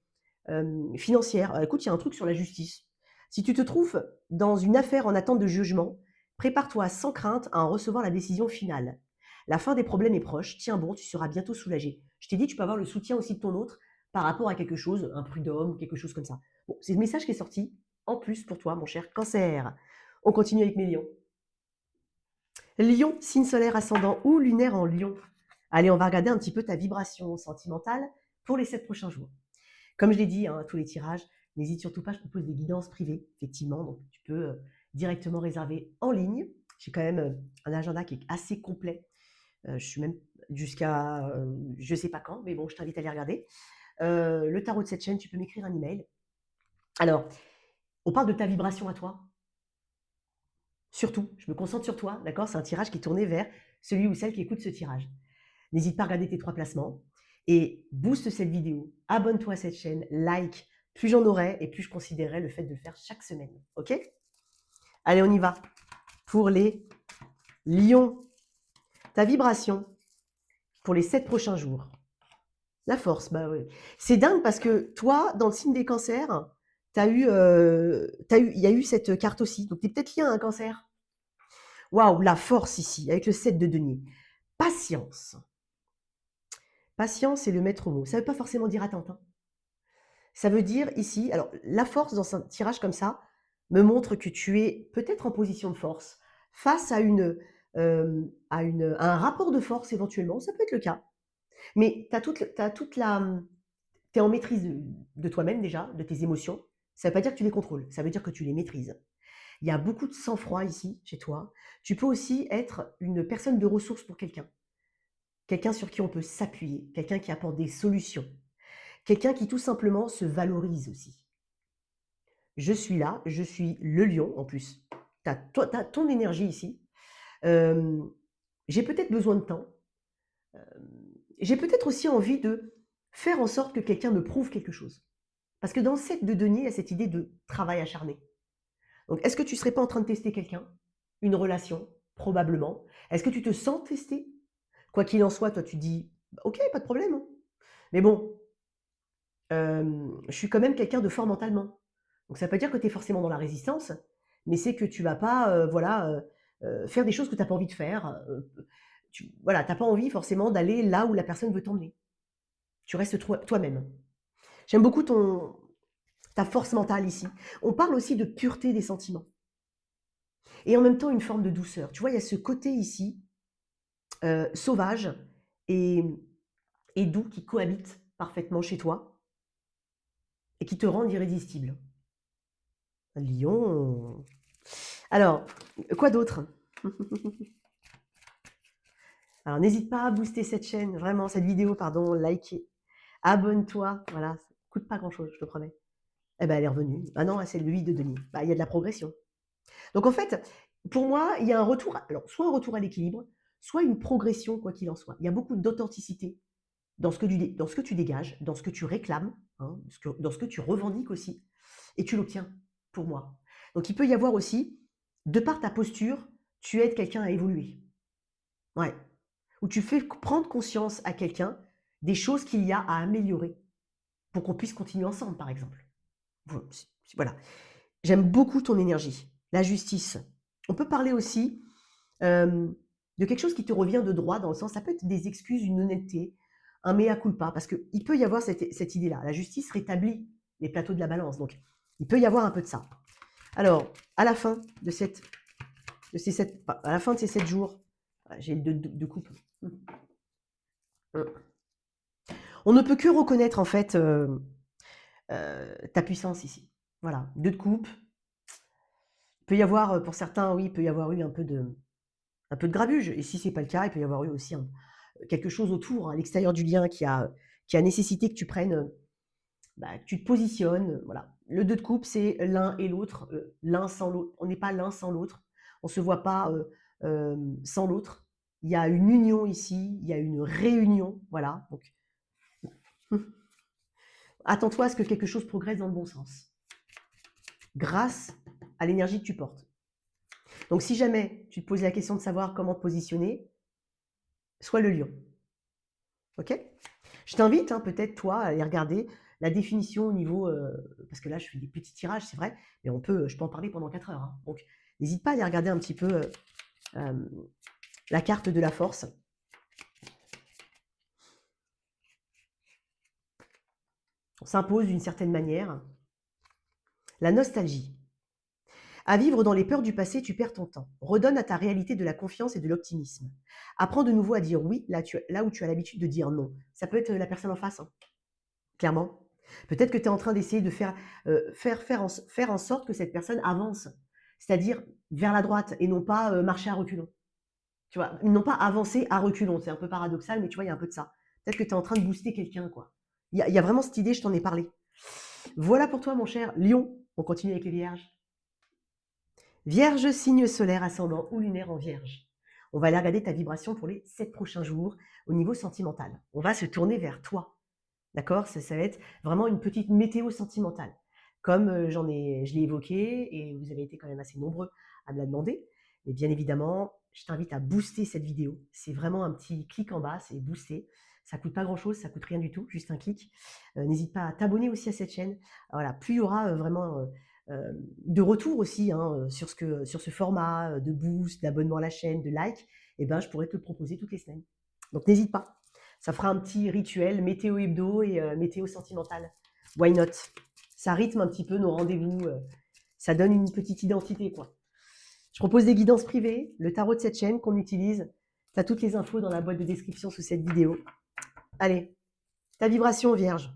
financières. Écoute, il y a un truc sur la justice. Si tu te trouves dans une affaire en attente de jugement, prépare-toi sans crainte à en recevoir la décision finale. La fin des problèmes est proche. Tiens bon, tu seras bientôt soulagé. Je t'ai dit, tu peux avoir le soutien aussi de ton autre par rapport à quelque chose, un prud'homme, quelque chose comme ça. Bon, c'est le message qui est sorti, en plus pour toi, mon cher Cancer. On continue avec mes lions. Lion, signe solaire ascendant ou lunaire en lion. Allez, on va regarder un petit peu ta vibration sentimentale pour les 7 prochains jours. Comme je l'ai dit, hein, tous les tirages, n'hésite surtout pas, je propose des guidances privées, effectivement, donc tu peux directement réserver en ligne. J'ai quand même un agenda qui est assez complet. Je suis même jusqu'à je ne sais pas quand, mais bon, je t'invite à aller regarder. Le tarot de cette chaîne, tu peux m'écrire un email. Alors, on parle de ta vibration à toi. Surtout, je me concentre sur toi, d'accord? C'est un tirage qui est tourné vers celui ou celle qui écoute ce tirage. N'hésite pas à regarder tes 3 placements et booste cette vidéo. Abonne-toi à cette chaîne, like. Plus j'en aurai et plus je considérerai le fait de le faire chaque semaine. Ok? Allez, on y va. Pour les lions, ta vibration pour les 7 prochains jours. La force, bah oui. C'est dingue parce que toi, dans le signe des cancers, il y a eu cette carte aussi. Donc, tu es peut-être lié à un cancer. Waouh, la force ici, avec le 7 de denier. Patience. Patience est le maître mot. Ça ne veut pas forcément dire attente, hein. Ça veut dire ici, alors la force dans un tirage comme ça me montre que tu es peut-être en position de force face à un rapport de force éventuellement, ça peut être le cas. Mais tu es en maîtrise de toi-même déjà, de tes émotions. Ça ne veut pas dire que tu les contrôles, ça veut dire que tu les maîtrises. Il y a beaucoup de sang-froid ici, chez toi. Tu peux aussi être une personne de ressources pour quelqu'un. Quelqu'un sur qui on peut s'appuyer, quelqu'un qui apporte des solutions. Quelqu'un qui tout simplement se valorise aussi. Je suis là, je suis le lion en plus. Tu as ton énergie ici. J'ai peut-être besoin de temps. J'ai peut-être aussi envie de faire en sorte que quelqu'un me prouve quelque chose. Parce que dans le 7 de denier, il y a cette idée de travail acharné. Donc, est-ce que tu ne serais pas en train de tester quelqu'un? Une relation? Probablement. Est-ce que tu te sens testé? Quoi qu'il en soit, toi, tu dis, ok, pas de problème, hein. Mais bon, je suis quand même quelqu'un de fort mentalement. Donc ça veut pas dire que tu es forcément dans la résistance, mais c'est que tu vas pas, faire des choses que tu as pas envie de faire, voilà, tu as pas envie forcément d'aller là où la personne veut t'emmener. Tu restes toi-même. J'aime beaucoup ta force mentale ici. On parle aussi de pureté des sentiments et en même temps une forme de douceur. Tu vois, il y a ce côté ici, sauvage et doux qui cohabite parfaitement chez toi et qui te rend irrésistible. Lion. Alors, quoi d'autre? Alors, n'hésite pas à booster cette chaîne, vraiment, cette vidéo, pardon, liker. Abonne-toi, voilà, ça ne coûte pas grand-chose, je te promets. Eh ben, elle est revenue. Ah non, c'est le 8 de denier. Bah, il y a de la progression. Donc, en fait, pour moi, il y a un retour, alors, soit un retour à l'équilibre, soit une progression, quoi qu'il en soit. Il y a beaucoup d'authenticité dans ce que tu dégages, dans ce que tu réclames, hein, dans ce que tu revendiques aussi, et tu l'obtiens, pour moi. Donc, il peut y avoir aussi, de par ta posture, tu aides quelqu'un à évoluer. Ouais. Où tu fais prendre conscience à quelqu'un des choses qu'il y a à améliorer pour qu'on puisse continuer ensemble, par exemple. Voilà. J'aime beaucoup ton énergie. La justice. On peut parler aussi de quelque chose qui te revient de droit, dans le sens, ça peut être des excuses, une honnêteté, un mea culpa, parce qu'il peut y avoir cette idée-là. La justice rétablit les plateaux de la balance, donc il peut y avoir un peu de ça. Alors, à la fin de ces 7 jours, j'ai deux coupes. On ne peut que reconnaître en fait ta puissance ici. Voilà, 2 de coupe. Il peut y avoir, pour certains, oui, il peut y avoir eu un peu de grabuge. Et si ce n'est pas le cas, il peut y avoir eu aussi quelque chose autour, à l'extérieur du lien, qui a nécessité que tu prennes, que tu te positionnes. Voilà. Le 2 de coupe, c'est l'un et l'autre, l'un sans l'autre. On n'est pas l'un sans l'autre. On ne se voit pas sans l'autre. Il y a une union ici, il y a une réunion. Voilà. Donc, attends-toi à ce que quelque chose progresse dans le bon sens, grâce à l'énergie que tu portes. Donc, si jamais tu te poses la question de savoir comment te positionner, sois le lion. Ok? Je t'invite, hein, peut-être toi, à aller regarder la définition au niveau, parce que là, je fais des petits tirages, c'est vrai, mais je peux en parler pendant 4 heures, hein. Donc, n'hésite pas à aller regarder un petit peu la carte de la force. s'impose d'une certaine manière. La nostalgie. À vivre dans les peurs du passé, tu perds ton temps. Redonne à ta réalité de la confiance et de l'optimisme. Apprends de nouveau à dire oui là où tu as l'habitude de dire non. Ça peut être la personne en face, hein, clairement. Peut-être que tu es en train d'essayer de faire en sorte que cette personne avance, c'est-à-dire vers la droite et non pas marcher à reculons. Tu vois, non pas avancer à reculons, c'est un peu paradoxal, mais tu vois, il y a un peu de ça. Peut-être que tu es en train de booster quelqu'un, quoi. Il y a vraiment cette idée, je t'en ai parlé. Voilà pour toi, mon cher Lion. On continue avec les vierges. Vierge, signe solaire, ascendant ou lunaire en vierge. On va aller regarder ta vibration pour les 7 prochains jours au niveau sentimental. On va se tourner vers toi. D'accord, ça va être vraiment une petite météo sentimentale. Comme je l'ai évoqué, et vous avez été quand même assez nombreux à me la demander. Mais bien évidemment, je t'invite à booster cette vidéo. C'est vraiment un petit clic en bas, c'est booster. Ça coûte pas grand-chose, ça coûte rien du tout, juste un clic. N'hésite pas à t'abonner aussi à cette chaîne. Voilà, plus il y aura vraiment de retour aussi hein, sur ce format de boost, d'abonnement à la chaîne, de like, et ben je pourrais te le proposer toutes les semaines. Donc n'hésite pas. Ça fera un petit rituel météo hebdo et météo sentimentale. Why not? Ça rythme un petit peu nos rendez-vous. Ça donne une petite identité, quoi. Je propose des guidances privées, le tarot de cette chaîne qu'on utilise. Tu as toutes les infos dans la boîte de description sous cette vidéo. Allez, ta vibration vierge.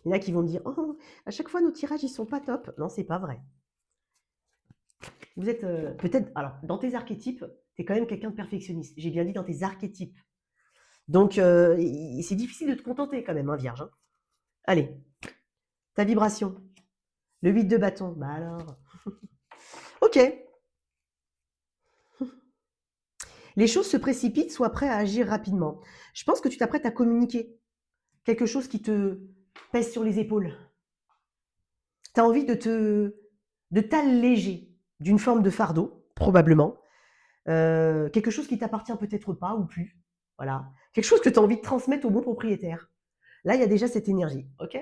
Il y en a qui vont me dire oh, à chaque fois nos tirages ils sont pas top. Non, c'est pas vrai. Vous êtes peut-être, alors dans tes archétypes, tu es quand même quelqu'un de perfectionniste. J'ai bien dit dans tes archétypes. Donc c'est difficile de te contenter quand même, hein, vierge. Hein. Allez, ta vibration. Le 8 de bâton. Bah alors. Ok. Les choses se précipitent, sois prêt à agir rapidement. Je pense que tu t'apprêtes à communiquer. Quelque chose qui te pèse sur les épaules. Tu as envie de t'alléger d'une forme de fardeau, probablement. Quelque chose qui t'appartient peut-être pas ou plus. Voilà. Quelque chose que tu as envie de transmettre au bon propriétaire. Là, il y a déjà cette énergie. Ok.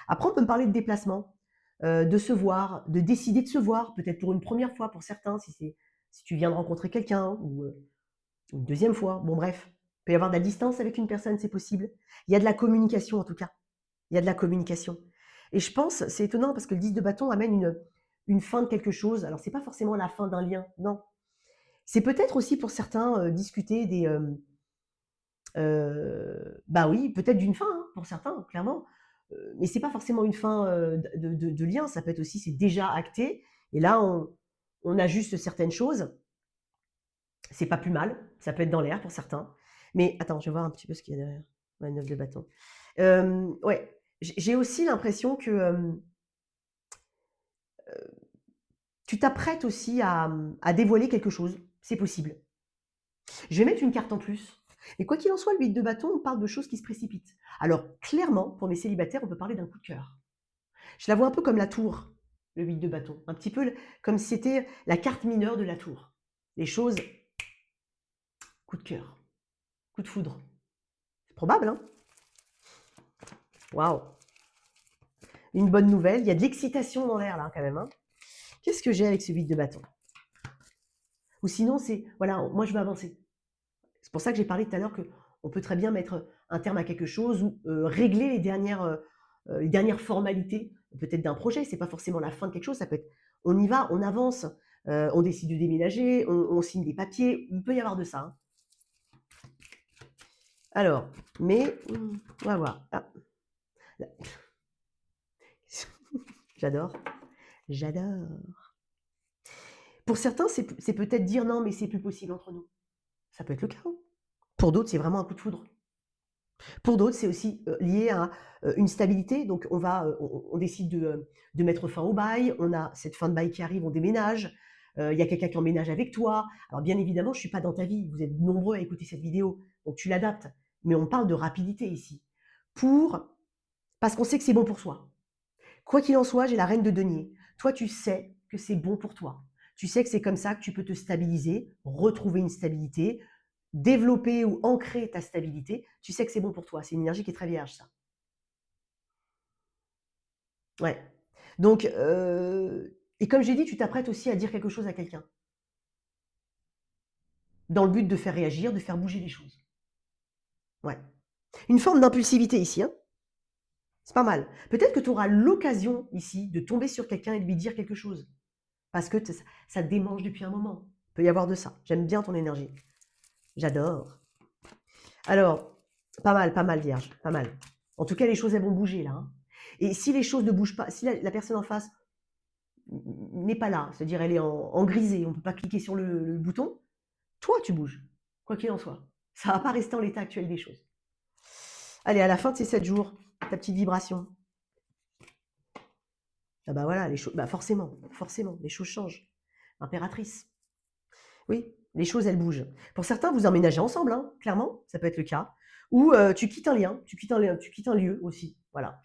Après, on peut me parler de déplacement, de se voir, de décider de se voir, peut-être pour une première fois pour certains, si tu viens de rencontrer quelqu'un, ou une deuxième fois. Bon, bref. Il peut y avoir de la distance avec une personne, c'est possible. Il y a de la communication, en tout cas. Il y a de la communication. Et je pense, c'est étonnant parce que le 10 de bâton amène une fin de quelque chose. Alors, c'est pas forcément la fin d'un lien, non. C'est peut-être aussi pour certains discuter des. Bah oui, peut-être d'une fin, hein, pour certains, clairement. Mais c'est pas forcément une fin de lien, ça peut être aussi, c'est déjà acté. Et là, on ajuste certaines choses. C'est pas plus mal, ça peut être dans l'air pour certains. Mais attends, je vais voir un petit peu ce qu'il y a derrière. Ouais, 9 de bâton. Ouais, j'ai aussi l'impression que tu t'apprêtes aussi à dévoiler quelque chose. C'est possible. Je vais mettre une carte en plus. Et quoi qu'il en soit, le 8 de bâton, on parle de choses qui se précipitent. Alors, clairement, pour mes célibataires, on peut parler d'un coup de cœur. Je la vois un peu comme la tour, le 8 de bâton. Un petit peu comme si c'était la carte mineure de la tour. Les choses, coup de cœur, coup de foudre. C'est probable, hein? Waouh! Une bonne nouvelle. Il y a de l'excitation dans l'air, là, quand même. Hein. Qu'est-ce que j'ai avec ce 8 de bâton? Ou sinon, c'est, voilà, moi, je veux avancer. C'est pour ça que j'ai parlé tout à l'heure qu'on peut très bien mettre un terme à quelque chose ou régler les dernières formalités, peut-être d'un projet. C'est pas forcément la fin de quelque chose. Ça peut être, on y va, on avance, on décide de déménager, on signe des papiers. Il peut y avoir de ça. Hein. Alors, mais on va voir. Ah. J'adore. J'adore. Pour certains, c'est peut-être dire non, mais c'est plus possible entre nous. Ça peut être le cas. Hein. Pour d'autres, c'est vraiment un coup de foudre. Pour d'autres, c'est aussi lié à une stabilité. Donc, on décide de mettre fin au bail. On a cette fin de bail qui arrive, on déménage. Il y a quelqu'un qui emménage avec toi. Alors, bien évidemment, je ne suis pas dans ta vie. Vous êtes nombreux à écouter cette vidéo. Donc, tu l'adaptes. Mais on parle de rapidité ici. Parce qu'on sait que c'est bon pour soi. Quoi qu'il en soit, j'ai la reine de denier. Toi, tu sais que c'est bon pour toi. Tu sais que c'est comme ça que tu peux te stabiliser, retrouver une stabilité, développer ou ancrer ta stabilité. Tu sais que c'est bon pour toi. C'est une énergie qui est très vierge, ça. Ouais. Donc, et comme j'ai dit, tu t'apprêtes aussi à dire quelque chose à quelqu'un. Dans le but de faire réagir, de faire bouger les choses. Ouais. Une forme d'impulsivité ici. Hein. C'est pas mal. Peut-être que tu auras l'occasion ici de tomber sur quelqu'un et de lui dire quelque chose. Parce que ça te démange depuis un moment. Il peut y avoir de ça. J'aime bien ton énergie. J'adore. Alors, pas mal, Vierge, pas mal. En tout cas, les choses, elles vont bouger là, hein. Et si les choses ne bougent pas, si la personne en face n'est pas là, c'est-à-dire elle est en grisé, on ne peut pas cliquer sur le bouton, toi, tu bouges, quoi qu'il en soit. Ça ne va pas rester en l'état actuel des choses. Allez, à la fin de ces 7 jours, ta petite vibration. Ah bah voilà, les choses, bah forcément, les choses changent. Impératrice. Oui, les choses, elles bougent. Pour certains, vous emménagez ensemble, hein, clairement, ça peut être le cas. Ou tu quittes un lien, tu quittes un lieu aussi. Voilà,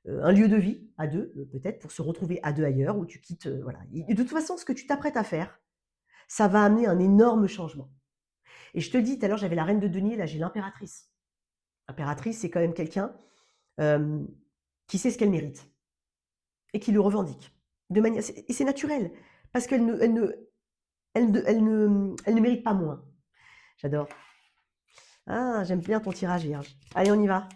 un lieu de vie à deux, peut-être, pour se retrouver à deux ailleurs, ou tu quittes. Voilà. Et de toute façon, ce que tu t'apprêtes à faire, ça va amener un énorme changement. Et je te dis, tout à l'heure, j'avais la reine de denier, là, j'ai l'impératrice. L'impératrice, c'est quand même quelqu'un euh, qui sait ce qu'elle mérite et qui le revendique. Et c'est naturel, parce elle ne mérite pas moins. J'adore. Ah, j'aime bien ton tirage, Vierge. Allez, on y va.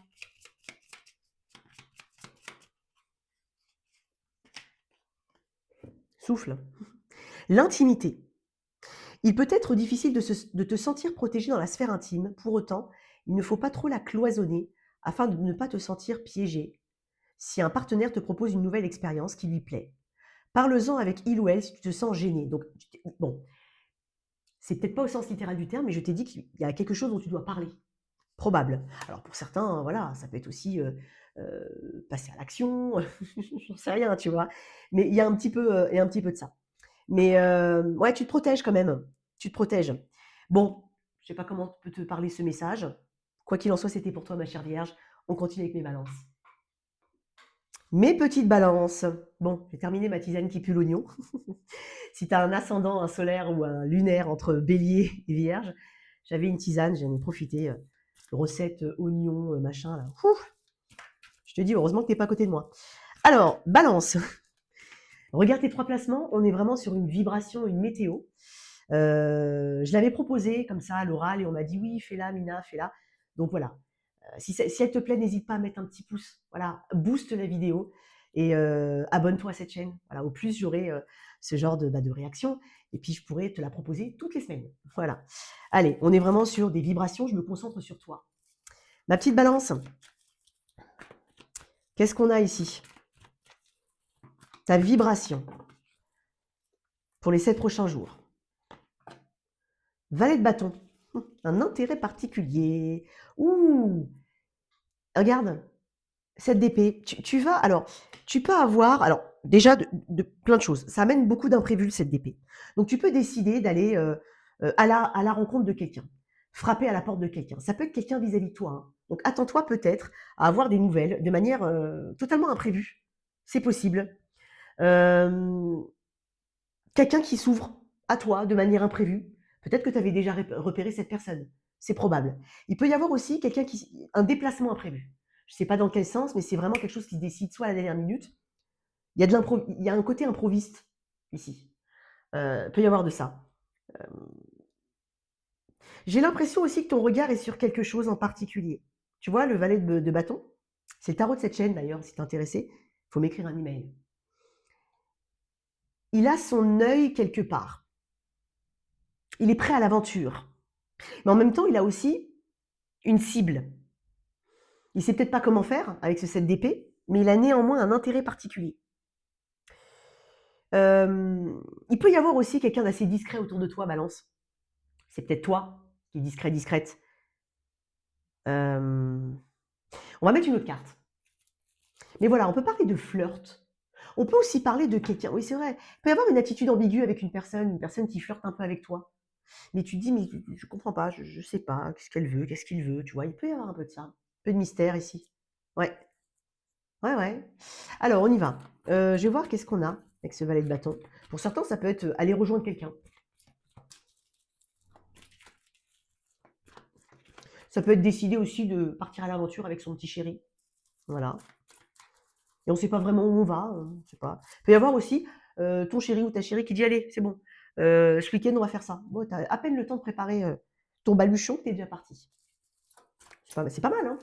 Souffle. L'intimité. Il peut être difficile de te sentir protégé dans la sphère intime. Pour autant, il ne faut pas trop la cloisonner afin de ne pas te sentir piégé si un partenaire te propose une nouvelle expérience qui lui plaît. Parle-en avec il ou elle si tu te sens gêné. Donc, bon, c'est peut-être pas au sens littéral du terme, mais je t'ai dit qu'il y a quelque chose dont tu dois parler. Probable. Alors pour certains, voilà, ça peut être aussi passer à l'action, j'en sais rien, tu vois. Mais il y a un petit peu, de ça. Mais ouais, tu te protèges quand même. Tu te protèges. Bon, je sais pas comment peut te parler ce message. Quoi qu'il en soit, c'était pour toi, ma chère Vierge. On continue avec mes balances. Mes petites balances. Bon, j'ai terminé ma tisane qui pue l'oignon. Si tu as un ascendant, un solaire ou un lunaire entre bélier et vierge, j'avais une tisane, j'en ai profité. Recette oignon, machin, là. Ouf, je te dis, heureusement que tu n'es pas à côté de moi. Alors, balance. Regarde tes 3 placements, on est vraiment sur une vibration, une météo. Je l'avais proposé comme ça à l'oral et on m'a dit oui, fais-la, Mina, fais-la. Donc voilà. Si elle te plaît, n'hésite pas à mettre un petit pouce. Voilà, booste la vidéo et abonne-toi à cette chaîne. Voilà, au plus j'aurai ce genre de réaction et puis je pourrai te la proposer toutes les semaines. Voilà. Allez, on est vraiment sur des vibrations, je me concentre sur toi. Ma petite balance. Qu'est-ce qu'on a ici? Ta vibration pour les 7 prochains jours. Valet de bâton. Un intérêt particulier. Ouh! Regarde, cette d'épée. Tu vas, alors, tu peux avoir, alors, déjà, de plein de choses. Ça amène beaucoup d'imprévus, cette d'épée. Donc, tu peux décider d'aller à la rencontre de quelqu'un, frapper à la porte de quelqu'un. Ça peut être quelqu'un vis-à-vis de toi, hein. Donc, attends-toi peut-être à avoir des nouvelles de manière totalement imprévue. C'est possible. Quelqu'un qui s'ouvre à toi de manière imprévue. Peut-être que tu avais déjà repéré cette personne. C'est probable. Il peut y avoir aussi un déplacement imprévu. Je ne sais pas dans quel sens, mais c'est vraiment quelque chose qui se décide soit à la dernière minute. Il y a un côté improviste ici. Il peut y avoir de ça. Euh, J'ai l'impression aussi que ton regard est sur quelque chose en particulier. Tu vois, le valet de bâton, c'est le tarot de cette chaîne d'ailleurs, si tu es intéressé, il faut m'écrire un email. Il a son œil quelque part. Il est prêt à l'aventure. Mais en même temps, il a aussi une cible. Il ne sait peut-être pas comment faire avec ce 7 d'épée, mais il a néanmoins un intérêt particulier. Il peut y avoir aussi quelqu'un d'assez discret autour de toi, Balance. C'est peut-être toi qui es discret, discrète. On va mettre une autre carte. Mais voilà, on peut parler de flirt. On peut aussi parler de quelqu'un. Oui, c'est vrai. Il peut y avoir une attitude ambiguë avec une personne qui flirte un peu avec toi. Mais tu te dis, mais je comprends pas, je sais pas, qu'est-ce qu'elle veut, qu'est-ce qu'il veut, tu vois. Il peut y avoir un peu de ça. Un peu de mystère ici. Ouais, ouais, ouais. Alors, on y va. Je vais voir qu'est-ce qu'on a avec ce valet de bâton. Pour certains, ça peut être aller rejoindre quelqu'un. Ça peut être décider aussi de partir à l'aventure avec son petit chéri. Voilà. Et on ne sait pas vraiment où on va. On sait pas. Il peut y avoir aussi ton chéri ou ta chérie qui dit allez, c'est bon. Ce week-end, on va faire ça. Bon, tu as à peine le temps de préparer ton baluchon, tu es déjà parti. C'est pas mal, hein.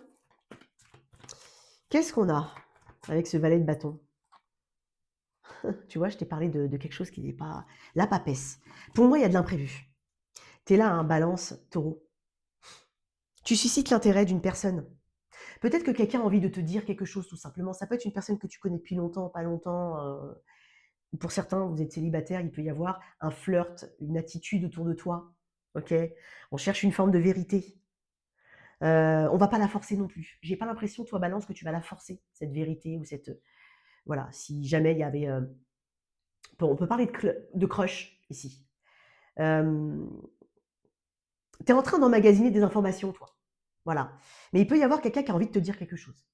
Qu'est-ce qu'on a avec ce valet de bâton? Tu vois, je t'ai parlé de quelque chose qui n'est pas la papesse. Pour moi, il y a de l'imprévu. Tu es là, un balance, taureau. Tu suscites l'intérêt d'une personne. Peut-être que quelqu'un a envie de te dire quelque chose, tout simplement. Ça peut être une personne que tu connais depuis longtemps, pas longtemps. Pour certains, vous êtes célibataire, il peut y avoir un flirt, une attitude autour de toi. Ok. On cherche une forme de vérité. On va pas la forcer non plus. J'ai pas l'impression, toi, balance, que tu vas la forcer, cette vérité ou cette. Voilà, si jamais il y avait. On peut parler de crush ici. Tu es en train d'emmagasiner des informations, toi. Voilà. Mais il peut y avoir quelqu'un qui a envie de te dire quelque chose.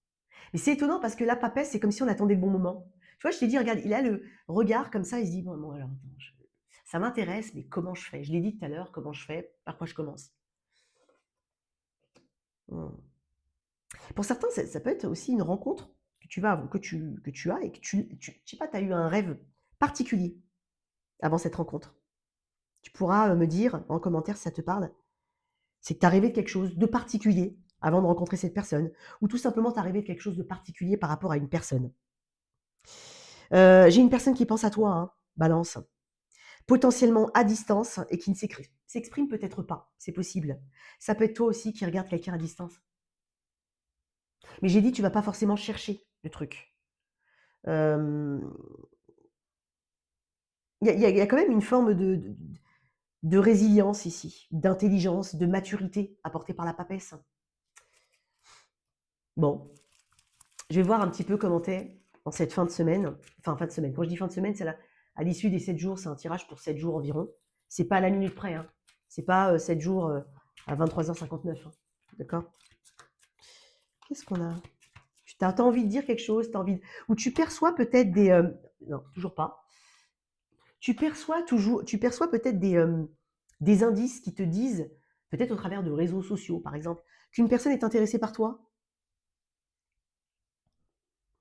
Mais c'est étonnant parce que la papesse, c'est comme si on attendait le bon moment. Tu vois, je t'ai dit, regarde, il a le regard comme ça, il se dit, bon, alors, attends, ça m'intéresse, mais comment je fais? Je l'ai dit tout à l'heure, comment je fais? Par quoi je commence? Hmm. Pour certains, ça peut être aussi une rencontre que tu vas, que tu as et que je sais pas, tu as eu un rêve particulier avant cette rencontre. Tu pourras me dire en commentaire si ça te parle. C'est que tu as rêvé de quelque chose de particulier avant de rencontrer cette personne, ou tout simplement tu as rêvé de quelque chose de particulier par rapport à une personne. J'ai une personne qui pense à toi, hein, balance, potentiellement à distance et qui ne s'exprime peut-être pas, c'est possible. Ça peut être toi aussi qui regarde quelqu'un à distance. Mais j'ai dit, tu vas pas forcément chercher le truc. Il y a quand même une forme de résilience ici, d'intelligence, de maturité apportée par la papesse. Bon, je vais voir un petit peu comment t'es en cette fin de semaine. Enfin, fin de semaine. Quand je dis fin de semaine, c'est à l'issue des 7 jours. C'est un tirage pour 7 jours environ. C'est pas à la minute près. Hein. C'est pas 7 jours à 23h59. Hein. D'accord. Qu'est-ce qu'on a? Tu as envie de dire quelque chose, ou tu perçois peut-être des... non, toujours pas. Tu perçois peut-être des indices qui te disent, peut-être au travers de réseaux sociaux par exemple, qu'une personne est intéressée par toi.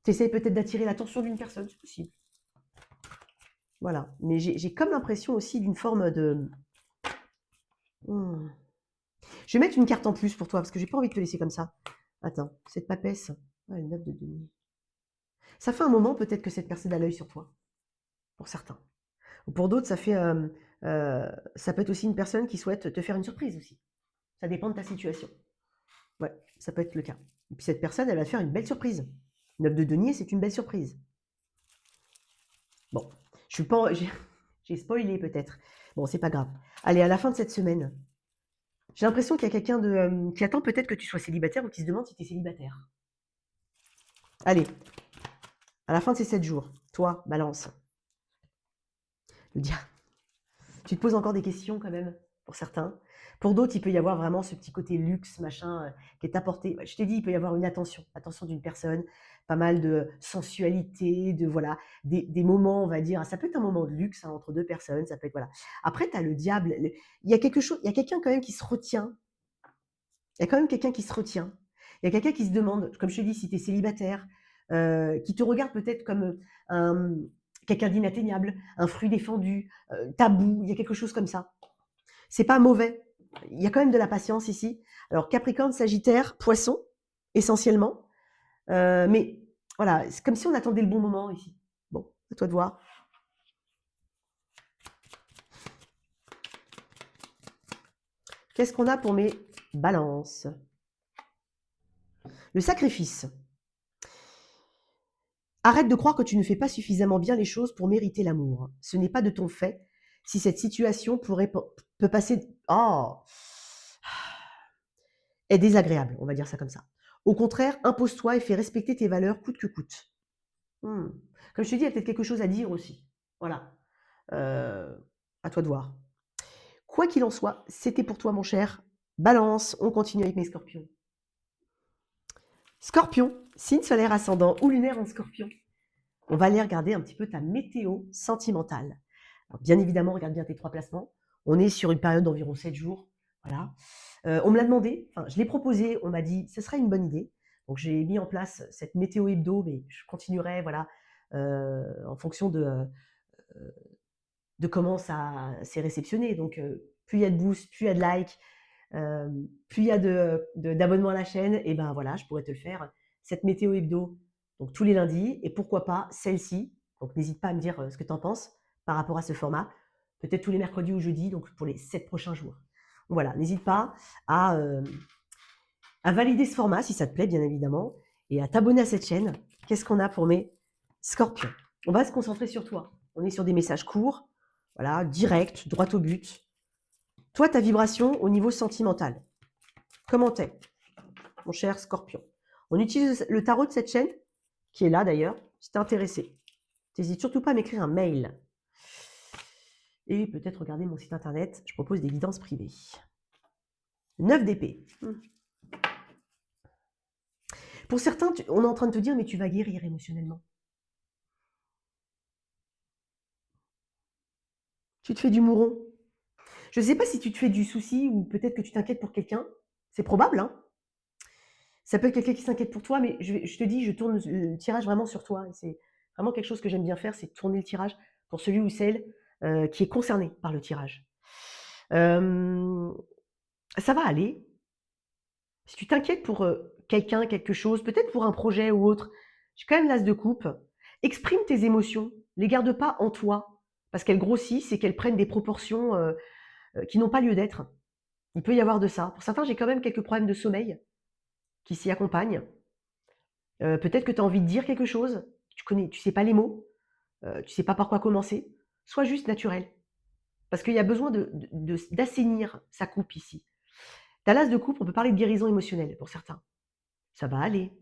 Tu essaies peut-être d'attirer l'attention d'une personne, c'est possible. Voilà. Mais j'ai comme l'impression aussi d'une forme de... Je vais mettre une carte en plus pour toi, parce que j'ai pas envie de te laisser comme ça. Attends, cette papesse. Ah, une note de denier. Ça fait un moment peut-être que cette personne a l'œil sur toi, pour certains. Ou pour d'autres, ça peut être aussi une personne qui souhaite te faire une surprise aussi. Ça dépend de ta situation. Ouais, ça peut être le cas. Et puis cette personne, elle va te faire une belle surprise. Une note de denier, c'est une belle surprise. Bon, je suis pas... J'ai spoilé peut-être. Bon, c'est pas grave. Allez, à la fin de cette semaine, j'ai l'impression qu'il y a quelqu'un qui attend peut-être que tu sois célibataire ou qui se demande si tu es célibataire. Allez, à la fin de ces 7 jours, toi, balance. Le diable. Tu te poses encore des questions quand même, pour certains. Pour d'autres, il peut y avoir vraiment ce petit côté luxe, machin, qui est apporté. Je t'ai dit, il peut y avoir une attention d'une personne, pas mal de sensualité, de voilà, des moments, on va dire. Ça peut être un moment de luxe hein, entre deux personnes, ça peut être voilà. Après, tu as le diable. Il y a quelque chose, il y a quelqu'un quand même qui se retient. Il y a quand même quelqu'un qui se retient. Il y a quelqu'un qui se demande, comme je te dis, si tu es célibataire, qui te regarde peut-être comme quelqu'un d'inatteignable, un fruit défendu, tabou, il y a quelque chose comme ça. C'est pas mauvais. Il y a quand même de la patience ici. Alors Capricorne, Sagittaire, Poisson, essentiellement. Mais voilà, c'est comme si on attendait le bon moment ici. Bon, à toi de voir. Qu'est-ce qu'on a pour mes balances? Le sacrifice. Arrête de croire que tu ne fais pas suffisamment bien les choses pour mériter l'amour. Ce n'est pas de ton fait. Si cette situation peut passer... Oh, est désagréable, on va dire ça comme ça. Au contraire, impose-toi et fais respecter tes valeurs coûte que coûte. Comme je te dis, il y a peut-être quelque chose à dire aussi. Voilà. À toi de voir. Quoi qu'il en soit, c'était pour toi, mon cher. Balance, on continue avec mes scorpions. Scorpion, signe solaire ascendant ou lunaire en scorpion. On va aller regarder un petit peu ta météo sentimentale. Alors, bien évidemment, regarde bien tes 3 placements. On est sur une période d'environ 7 jours. Voilà. On me l'a demandé, enfin, je l'ai proposé, on m'a dit ce serait une bonne idée. Donc j'ai mis en place cette météo hebdo, mais je continuerai voilà, en fonction de comment ça s'est réceptionné. Donc plus il y a de boosts, plus il y a de likes, plus il y a d'abonnements à la chaîne, et ben voilà, je pourrais te le faire cette météo hebdo, donc tous les lundis, et pourquoi pas celle-ci. Donc n'hésite pas à me dire ce que tu en penses par rapport à ce format. Peut-être tous les mercredis ou jeudis, donc pour les 7 prochains jours. Voilà, n'hésite pas à, à valider ce format si ça te plaît, bien évidemment, et à t'abonner à cette chaîne. Qu'est-ce qu'on a pour mes scorpions? On va se concentrer sur toi. On est sur des messages courts, voilà, directs, droit au but. Toi, ta vibration au niveau sentimental. Comment t'es, mon cher scorpion? On utilise le tarot de cette chaîne, qui est là d'ailleurs, si t'es intéressé. N'hésite surtout pas à m'écrire un mail. Et peut-être regarder mon site internet, je propose des guidances privées. 9 d'épée. Pour certains, on est en train de te dire, mais tu vas guérir émotionnellement. Tu te fais du mouron. Je ne sais pas si tu te fais du souci ou peut-être que tu t'inquiètes pour quelqu'un. C'est probable, hein. Ça peut être quelqu'un qui s'inquiète pour toi, mais je te dis, je tourne le tirage vraiment sur toi. C'est vraiment quelque chose que j'aime bien faire, c'est tourner le tirage pour celui ou celle qui est concerné par le tirage. Ça va aller. Si tu t'inquiètes pour quelqu'un, quelque chose, peut-être pour un projet ou autre, j'ai quand même l'as de coupe. Exprime tes émotions, les garde pas en toi, parce qu'elles grossissent et qu'elles prennent des proportions qui n'ont pas lieu d'être. Il peut y avoir de ça. Pour certains, j'ai quand même quelques problèmes de sommeil qui s'y accompagnent. Peut-être que tu as envie de dire quelque chose, tu sais pas les mots, tu sais pas par quoi commencer. Sois juste naturel. Parce qu'il y a besoin d'assainir sa coupe ici. Ta l'as de coupe, on peut parler de guérison émotionnelle pour certains. Ça va aller.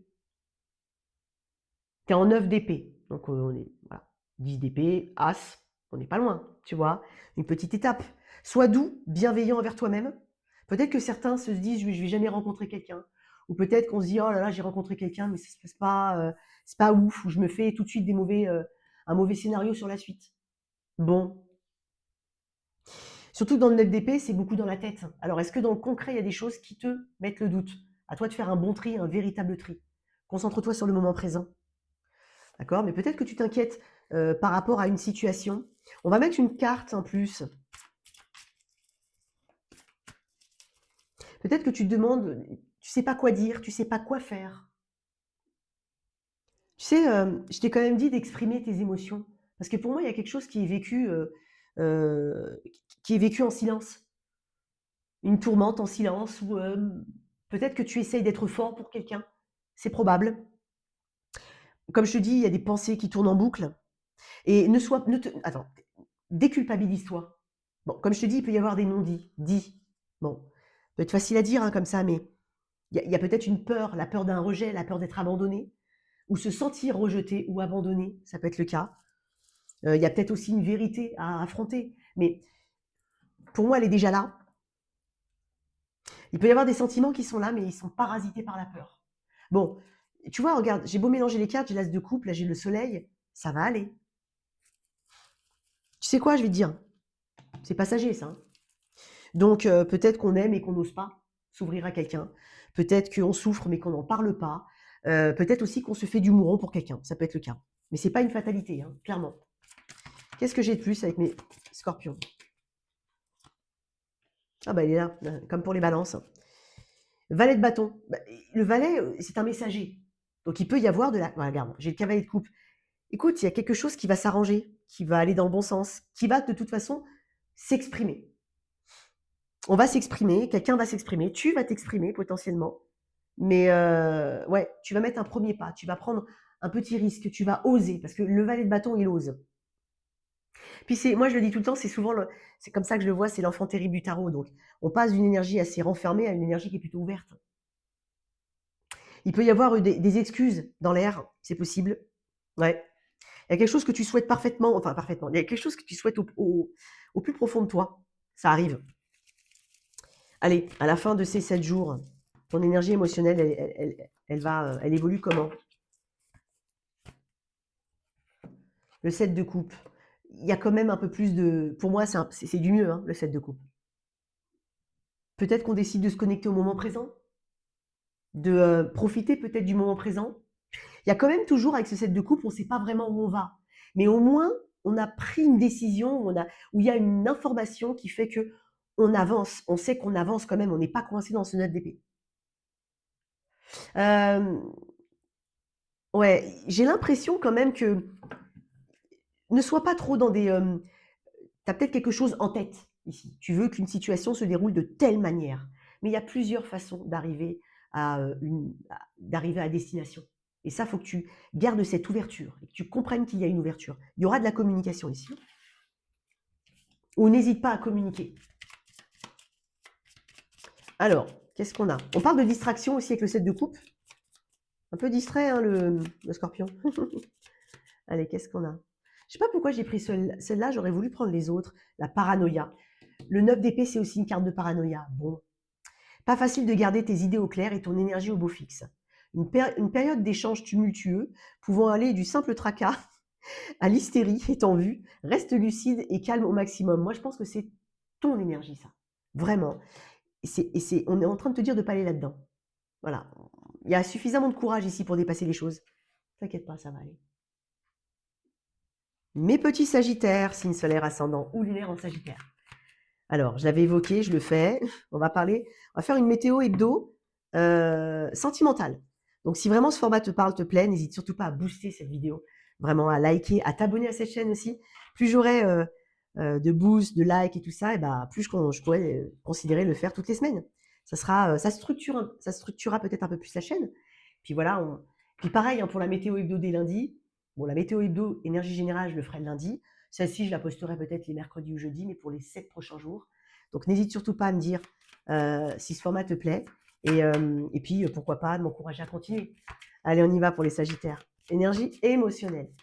Tu es en 9 d'épée. Donc on est voilà, 10 d'épée, as, on n'est pas loin, tu vois. Une petite étape. Sois doux, bienveillant envers toi-même. Peut-être que certains se disent, je vais jamais rencontrer quelqu'un. Ou peut-être qu'on se dit, oh là là, j'ai rencontré quelqu'un, mais ça se passe pas, c'est pas ouf. Ou je me fais tout de suite un mauvais scénario sur la suite. Bon. Surtout que dans le 9 d'épée, c'est beaucoup dans la tête. Alors, est-ce que dans le concret, il y a des choses qui te mettent le doute? À toi de faire un bon tri, un véritable tri. Concentre-toi sur le moment présent. D'accord? Mais peut-être que tu t'inquiètes par rapport à une situation. On va mettre une carte en plus. Peut-être que tu te demandes, tu sais pas quoi dire, tu sais pas quoi faire. Tu sais, je t'ai quand même dit d'exprimer tes émotions. Parce que pour moi, il y a quelque chose euh, qui est vécu en silence. Une tourmente en silence, ou peut-être que tu essayes d'être fort pour quelqu'un. C'est probable. Comme je te dis, il y a des pensées qui tournent en boucle. Et attends, déculpabilise-toi. Bon, comme je te dis, il peut y avoir des non-dits. Dis. Bon, peut être facile à dire hein, comme ça, mais il y a peut-être une peur, la peur d'un rejet, la peur d'être abandonné, ou se sentir rejeté ou abandonné, ça peut être le cas. Il y a peut-être aussi une vérité à affronter, mais pour moi, elle est déjà là. Il peut y avoir des sentiments qui sont là, mais ils sont parasités par la peur. Bon, tu vois, regarde, j'ai beau mélanger les cartes, j'ai l'as de coupe, là j'ai le soleil, ça va aller. Tu sais quoi, je vais te dire, c'est passager ça. Hein. Donc peut-être qu'on aime et qu'on n'ose pas s'ouvrir à quelqu'un. Peut-être qu'on souffre mais qu'on n'en parle pas. Peut-être aussi qu'on se fait du mouron pour quelqu'un. Ça peut être le cas. Mais c'est pas une fatalité, hein, clairement. Qu'est-ce que j'ai de plus avec mes scorpions? Ah bah il est là, comme pour les balances. Valet de bâton. Bah, le valet, c'est un messager. Donc il peut y avoir de la... Voilà, regarde, j'ai le cavalier de coupe. Écoute, il y a quelque chose qui va s'arranger, qui va aller dans le bon sens, qui va de toute façon s'exprimer. On va s'exprimer, quelqu'un va s'exprimer, tu vas t'exprimer potentiellement, mais ouais, tu vas mettre un premier pas, tu vas prendre un petit risque, tu vas oser, parce que le valet de bâton, il ose. Puis moi je le dis tout le temps, c'est comme ça que je le vois, c'est l'enfant terrible du tarot. Donc on passe d'une énergie assez renfermée à une énergie qui est plutôt ouverte. Il peut y avoir des excuses dans l'air, c'est possible. Ouais. Il y a quelque chose que tu souhaites parfaitement, enfin parfaitement, il y a quelque chose que tu souhaites au plus profond de toi. Ça arrive. Allez, à la fin de ces 7 jours, ton énergie émotionnelle, elle évolue comment? Le 7 de coupe. Il y a quand même un peu plus de... Pour moi, c'est du mieux, hein, le 7 de coupe. Peut-être qu'on décide de se connecter au moment présent, de profiter peut-être du moment présent. Il y a quand même toujours, avec ce 7 de coupe, on ne sait pas vraiment où on va. Mais au moins, on a pris une décision, où il y a une information qui fait que on avance. On sait qu'on avance quand même, on n'est pas coincé dans ce 9 d'épée. Ouais, j'ai l'impression quand même que ne sois pas trop dans des, tu as peut-être quelque chose en tête ici. Tu veux qu'une situation se déroule de telle manière. Mais il y a plusieurs façons d'arriver à destination. Et ça, il faut que tu gardes cette ouverture et que tu comprennes qu'il y a une ouverture. Il y aura de la communication ici. Ou n'hésite pas à communiquer. Alors, qu'est-ce qu'on a? On parle de distraction aussi avec le 7 de coupe. Un peu distrait, hein, le scorpion. Allez, qu'est-ce qu'on a? Je sais pas pourquoi j'ai pris celle-là, j'aurais voulu prendre les autres. La paranoïa. Le 9 d'épée, c'est aussi une carte de paranoïa. Bon, pas facile de garder tes idées au clair et ton énergie au beau fixe. Une période d'échange tumultueux, pouvant aller du simple tracas à l'hystérie est en vue. Reste lucide et calme au maximum. Moi, je pense que c'est ton énergie, ça. Vraiment. On est en train de te dire de ne pas aller là-dedans. Voilà. Il y a suffisamment de courage ici pour dépasser les choses. T'inquiète pas, ça va aller. Mes petits sagittaires, signe solaire ascendant ou lunaire en sagittaire. Alors, je l'avais évoqué, je le fais. On va faire une météo hebdo sentimentale. Donc, si vraiment ce format te parle, te plaît, n'hésite surtout pas à booster cette vidéo, vraiment à liker, à t'abonner à cette chaîne aussi. Plus j'aurai de boosts, de likes et tout ça, et bah, plus je pourrais considérer le faire toutes les semaines. Ça structurera peut-être un peu plus la chaîne. Puis voilà, puis pareil hein, pour la météo hebdo des lundis. Bon, la météo hebdo énergie générale, je le ferai le lundi. Celle-ci, je la posterai peut-être les mercredis ou jeudis, mais pour les 7 prochains jours. Donc, n'hésite surtout pas à me dire si ce format te plaît. Et puis, pourquoi pas, de m'encourager à continuer. Allez, on y va pour les sagittaires. Énergie émotionnelle.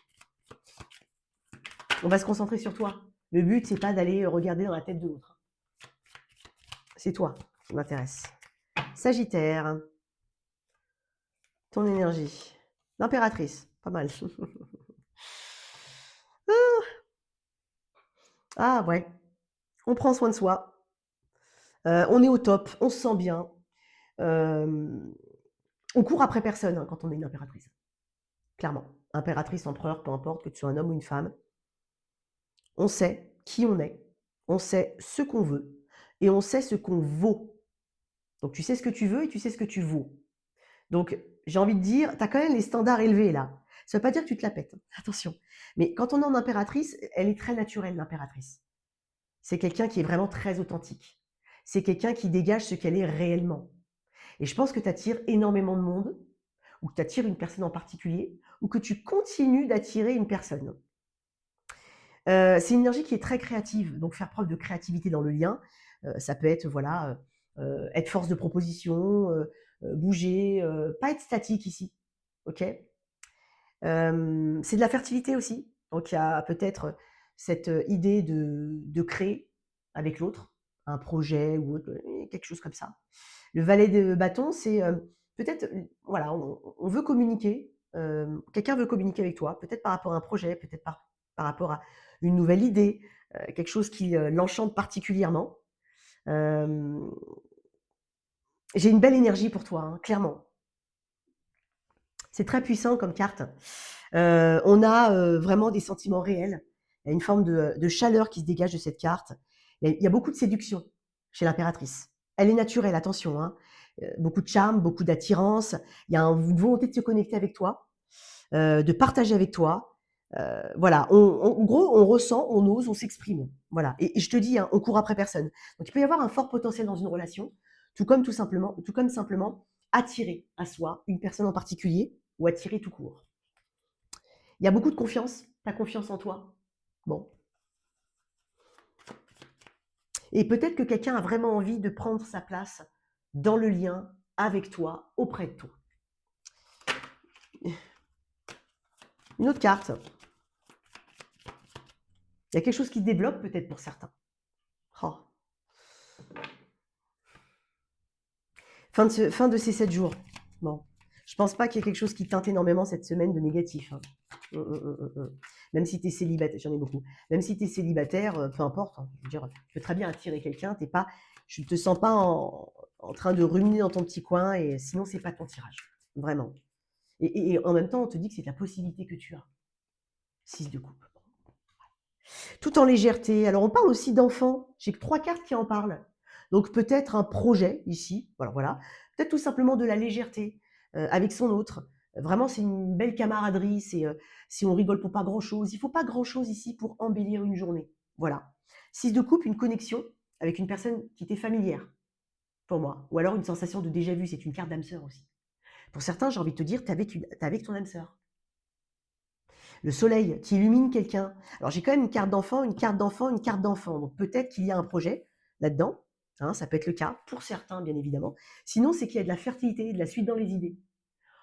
On va se concentrer sur toi. Le but, c'est pas d'aller regarder dans la tête de l'autre. C'est toi qui m'intéresse. Sagittaire. Ton énergie. L'impératrice. Pas mal. Ah ouais. On prend soin de soi. On est au top. On se sent bien. On court après personne hein, quand on est une impératrice. Clairement. Impératrice, empereur, peu importe que tu sois un homme ou une femme. On sait qui on est. On sait ce qu'on veut. Et on sait ce qu'on vaut. Donc tu sais ce que tu veux et tu sais ce que tu vaux. Donc j'ai envie de dire, tu as quand même les standards élevés là. Ça ne veut pas dire que tu te la pètes. Hein. Attention. Mais quand on est en impératrice, elle est très naturelle, l'impératrice. C'est quelqu'un qui est vraiment très authentique. C'est quelqu'un qui dégage ce qu'elle est réellement. Et je pense que tu attires énormément de monde, ou que tu attires une personne en particulier, ou que tu continues d'attirer une personne. C'est une énergie qui est très créative, donc faire preuve de créativité dans le lien, ça peut être voilà, être force de proposition, bouger, pas être statique ici, ok? C'est de la fertilité aussi, donc il y a peut-être cette idée de créer avec l'autre, un projet ou autre, quelque chose comme ça. Le valet de bâton, c'est peut-être, voilà, on veut communiquer, quelqu'un veut communiquer avec toi, peut-être par rapport à un projet, peut-être par rapport à une nouvelle idée, quelque chose qui l'enchante particulièrement. J'ai une belle énergie pour toi, hein, clairement. C'est très puissant comme carte. On a vraiment des sentiments réels. Il y a une forme de chaleur qui se dégage de cette carte. Il y a beaucoup de séduction chez l'impératrice. Elle est naturelle, attention. Hein. Beaucoup de charme, beaucoup d'attirance. Il y a une volonté de se connecter avec toi, de partager avec toi. Voilà, en gros, on ressent, on ose, on s'exprime. Voilà. Et je te dis, hein, on court après personne. Donc il peut y avoir un fort potentiel dans une relation, tout comme simplement attirer à soi une personne en particulier ou attirer tout court. Il y a beaucoup de confiance. Tu as confiance en toi. Bon. Et peut-être que quelqu'un a vraiment envie de prendre sa place dans le lien avec toi, auprès de toi. Une autre carte. Il y a quelque chose qui se développe peut-être pour certains. Oh. Fin de ces 7 jours. Bon. Je pense pas qu'il y ait quelque chose qui teinte énormément cette semaine de négatif. Hein. Même si tu es célibataire, j'en ai beaucoup. Même si tu es célibataire, peu importe. Hein. Je veux dire, tu peux très bien attirer quelqu'un. Je ne te sens pas en train de ruminer dans ton petit coin et sinon, c'est pas ton tirage. Vraiment. Et en même temps, on te dit que c'est la possibilité que tu as. 6 de coupe. Tout en légèreté. Alors, on parle aussi d'enfants. J'ai que 3 cartes qui en parlent. Donc, peut-être un projet ici. Voilà. Peut-être tout simplement de la légèreté avec son autre. Vraiment, c'est une belle camaraderie, c'est on rigole pour pas grand-chose. Il faut pas grand-chose ici pour embellir une journée. Voilà. 6 de coupe, une connexion avec une personne qui t'est familière, pour moi. Ou alors une sensation de déjà vu, c'est une carte d'âme sœur aussi. Pour certains, j'ai envie de te dire, tu avec ton âme sœur. Le soleil qui illumine quelqu'un. Alors j'ai quand même une carte d'enfant, une carte d'enfant, une carte d'enfant. Donc peut-être qu'il y a un projet là-dedans. Hein, ça peut être le cas, pour certains, bien évidemment. Sinon, c'est qu'il y a de la fertilité, de la suite dans les idées.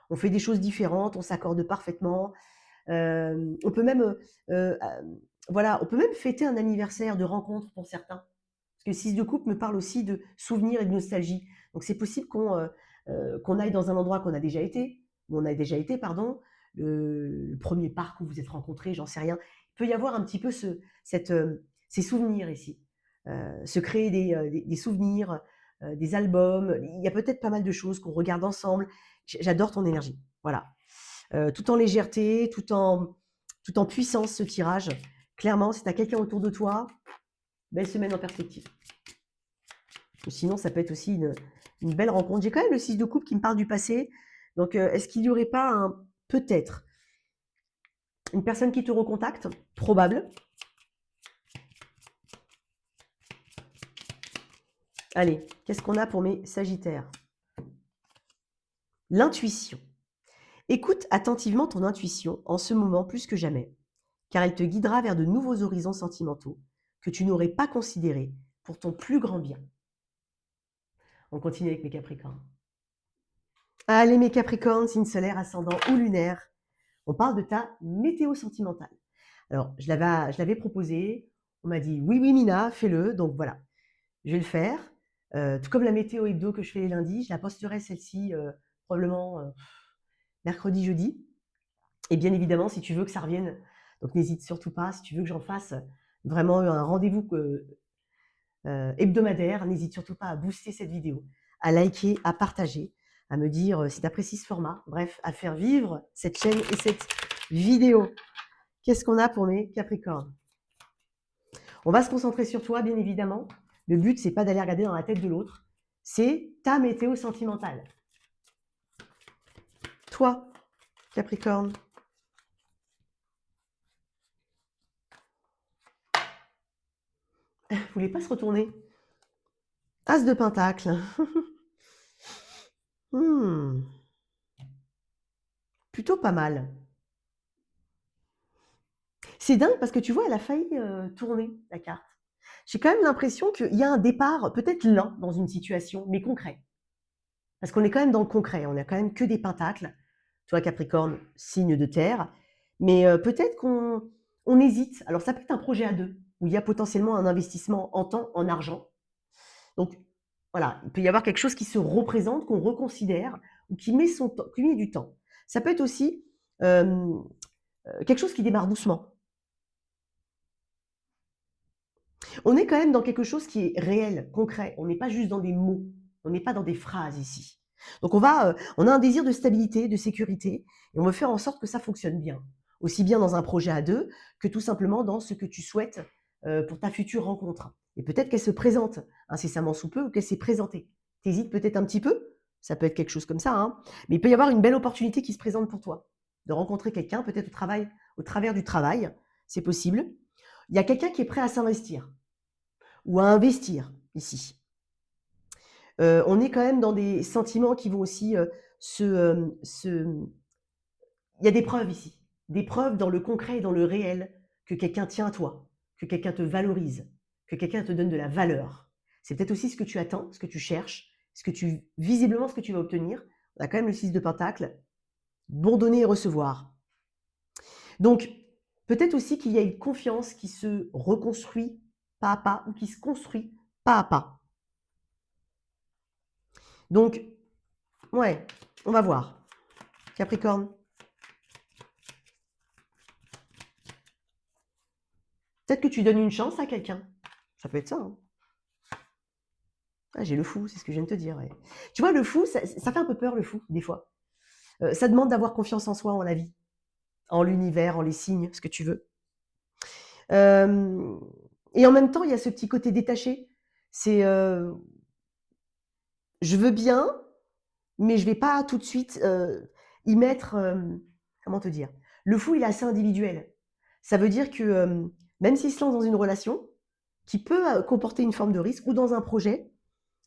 On fait des choses différentes, on s'accorde parfaitement. On peut même, voilà, on peut même fêter un anniversaire de rencontre pour certains. Parce que 6 de coupe me parle aussi de souvenirs et de nostalgie. Donc c'est possible qu'on aille dans un endroit qu'on a déjà été, où on a déjà été, pardon, le premier parc où vous êtes rencontrés, j'en sais rien. Il peut y avoir un petit peu ces souvenirs ici. Se créer des souvenirs, des albums. Il y a peut-être pas mal de choses qu'on regarde ensemble. J'adore ton énergie. Voilà. Tout en légèreté, tout en puissance, ce tirage. Clairement, si tu as quelqu'un autour de toi, belle semaine en perspective. Ou sinon, ça peut être aussi une belle rencontre. J'ai quand même le 6 de coupe qui me parle du passé. Donc, est-ce qu'il n'y aurait pas peut-être une personne qui te recontacte? Probable. Allez, qu'est-ce qu'on a pour mes Sagittaires? L'intuition. Écoute attentivement ton intuition en ce moment plus que jamais, car elle te guidera vers de nouveaux horizons sentimentaux que tu n'aurais pas considérés pour ton plus grand bien. On continue avec mes Capricornes. Allez mes Capricornes, signe solaire, ascendant ou lunaire, on parle de ta météo sentimentale. Alors, je l'avais proposé, on m'a dit oui, oui Mina, fais-le, donc voilà, je vais le faire. Tout comme la météo hebdo que je fais les lundis, je la posterai celle-ci probablement mercredi, jeudi. Et bien évidemment, si tu veux que ça revienne, donc n'hésite surtout pas, si tu veux que j'en fasse vraiment un rendez-vous hebdomadaire, n'hésite surtout pas à booster cette vidéo, à liker, à partager, à me dire si tu apprécies ce format, bref, à faire vivre cette chaîne et cette vidéo. Qu'est-ce qu'on a pour mes Capricornes? On va se concentrer sur toi, bien évidemment. Le but, c'est pas d'aller regarder dans la tête de l'autre, c'est ta météo sentimentale. Toi, Capricorne. Vous voulez pas se retourner? As de Pentacle. Plutôt pas mal. C'est dingue parce que tu vois, elle a failli tourner la carte. J'ai quand même l'impression qu'il y a un départ, peut-être lent dans une situation, mais concret. Parce qu'on est quand même dans le concret, on n'a quand même que des pentacles. Toi, Capricorne, signe de terre. Mais peut-être qu'on hésite. Alors, ça peut être un projet à deux, où il y a potentiellement un investissement en temps, en argent. Donc, voilà, il peut y avoir quelque chose qui se représente, qu'on reconsidère, ou qui met, qui met du temps. Ça peut être aussi quelque chose qui démarre doucement. On est quand même dans quelque chose qui est réel, concret. On n'est pas juste dans des mots. On n'est pas dans des phrases ici. Donc on a un désir de stabilité, de sécurité, et on veut faire en sorte que ça fonctionne bien. Aussi bien dans un projet à deux que tout simplement dans ce que tu souhaites pour ta future rencontre. Et peut-être qu'elle se présente incessamment sous peu ou qu'elle s'est présentée. T'hésites peut-être un petit peu, ça peut être quelque chose comme ça, hein, mais il peut y avoir une belle opportunité qui se présente pour toi. De rencontrer quelqu'un, peut-être au travers du travail, c'est possible. Il y a quelqu'un qui est prêt à s'investir ou à investir ici. On est quand même dans des sentiments qui vont aussi il y a des preuves ici, des preuves dans le concret et dans le réel que quelqu'un tient à toi, que quelqu'un te valorise, que quelqu'un te donne de la valeur. C'est peut-être aussi ce que tu attends, ce que tu cherches, visiblement ce que tu vas obtenir. On a quand même le 6 de Pentacle, bon donner et recevoir. Donc, peut-être aussi qu'il y a une confiance qui se reconstruit pas à pas ou qui se construit pas à pas. Donc, ouais, on va voir. Capricorne. Peut-être que tu donnes une chance à quelqu'un. Ça peut être ça. Hein. Ah, j'ai le fou, c'est ce que je viens de te dire. Ouais. Tu vois, le fou, ça fait un peu peur, le fou, des fois. Ça demande d'avoir confiance en soi, en la vie, en l'univers, en les signes, ce que tu veux. Et en même temps, il y a ce petit côté détaché. C'est je veux bien, mais je vais pas tout de suite. y mettre, comment te dire? Le fou, il est assez individuel. Ça veut dire que, même s'il se lance dans une relation qui peut, comporter une forme de risque ou dans un projet,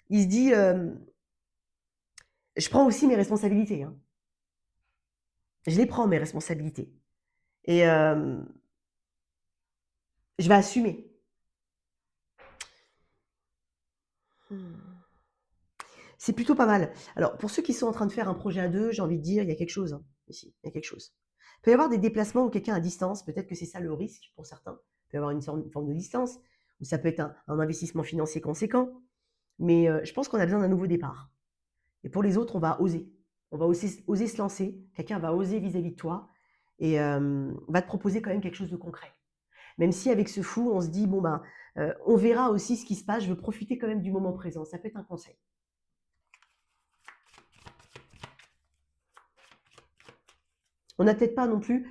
il se dit, «Je prends aussi mes responsabilités, hein. Je les prends mes responsabilités et je vais assumer». Mmh. C'est plutôt pas mal. Alors pour ceux qui sont en train de faire un projet à 2, j'ai envie de dire, il y a quelque chose, hein, ici, il y a quelque chose. Il peut y avoir des déplacements où quelqu'un à distance, peut-être que c'est ça le risque pour certains. Il peut y avoir une forme de distance, ou ça peut être un investissement financier conséquent, mais je pense qu'on a besoin d'un nouveau départ et pour les autres, on va oser. On va oser se lancer, quelqu'un va oser vis-à-vis de toi et va te proposer quand même quelque chose de concret. Même si avec ce fou, on se dit: «Bon ben, on verra aussi ce qui se passe, je veux profiter quand même du moment présent». Ça peut être un conseil. On n'a peut-être pas non plus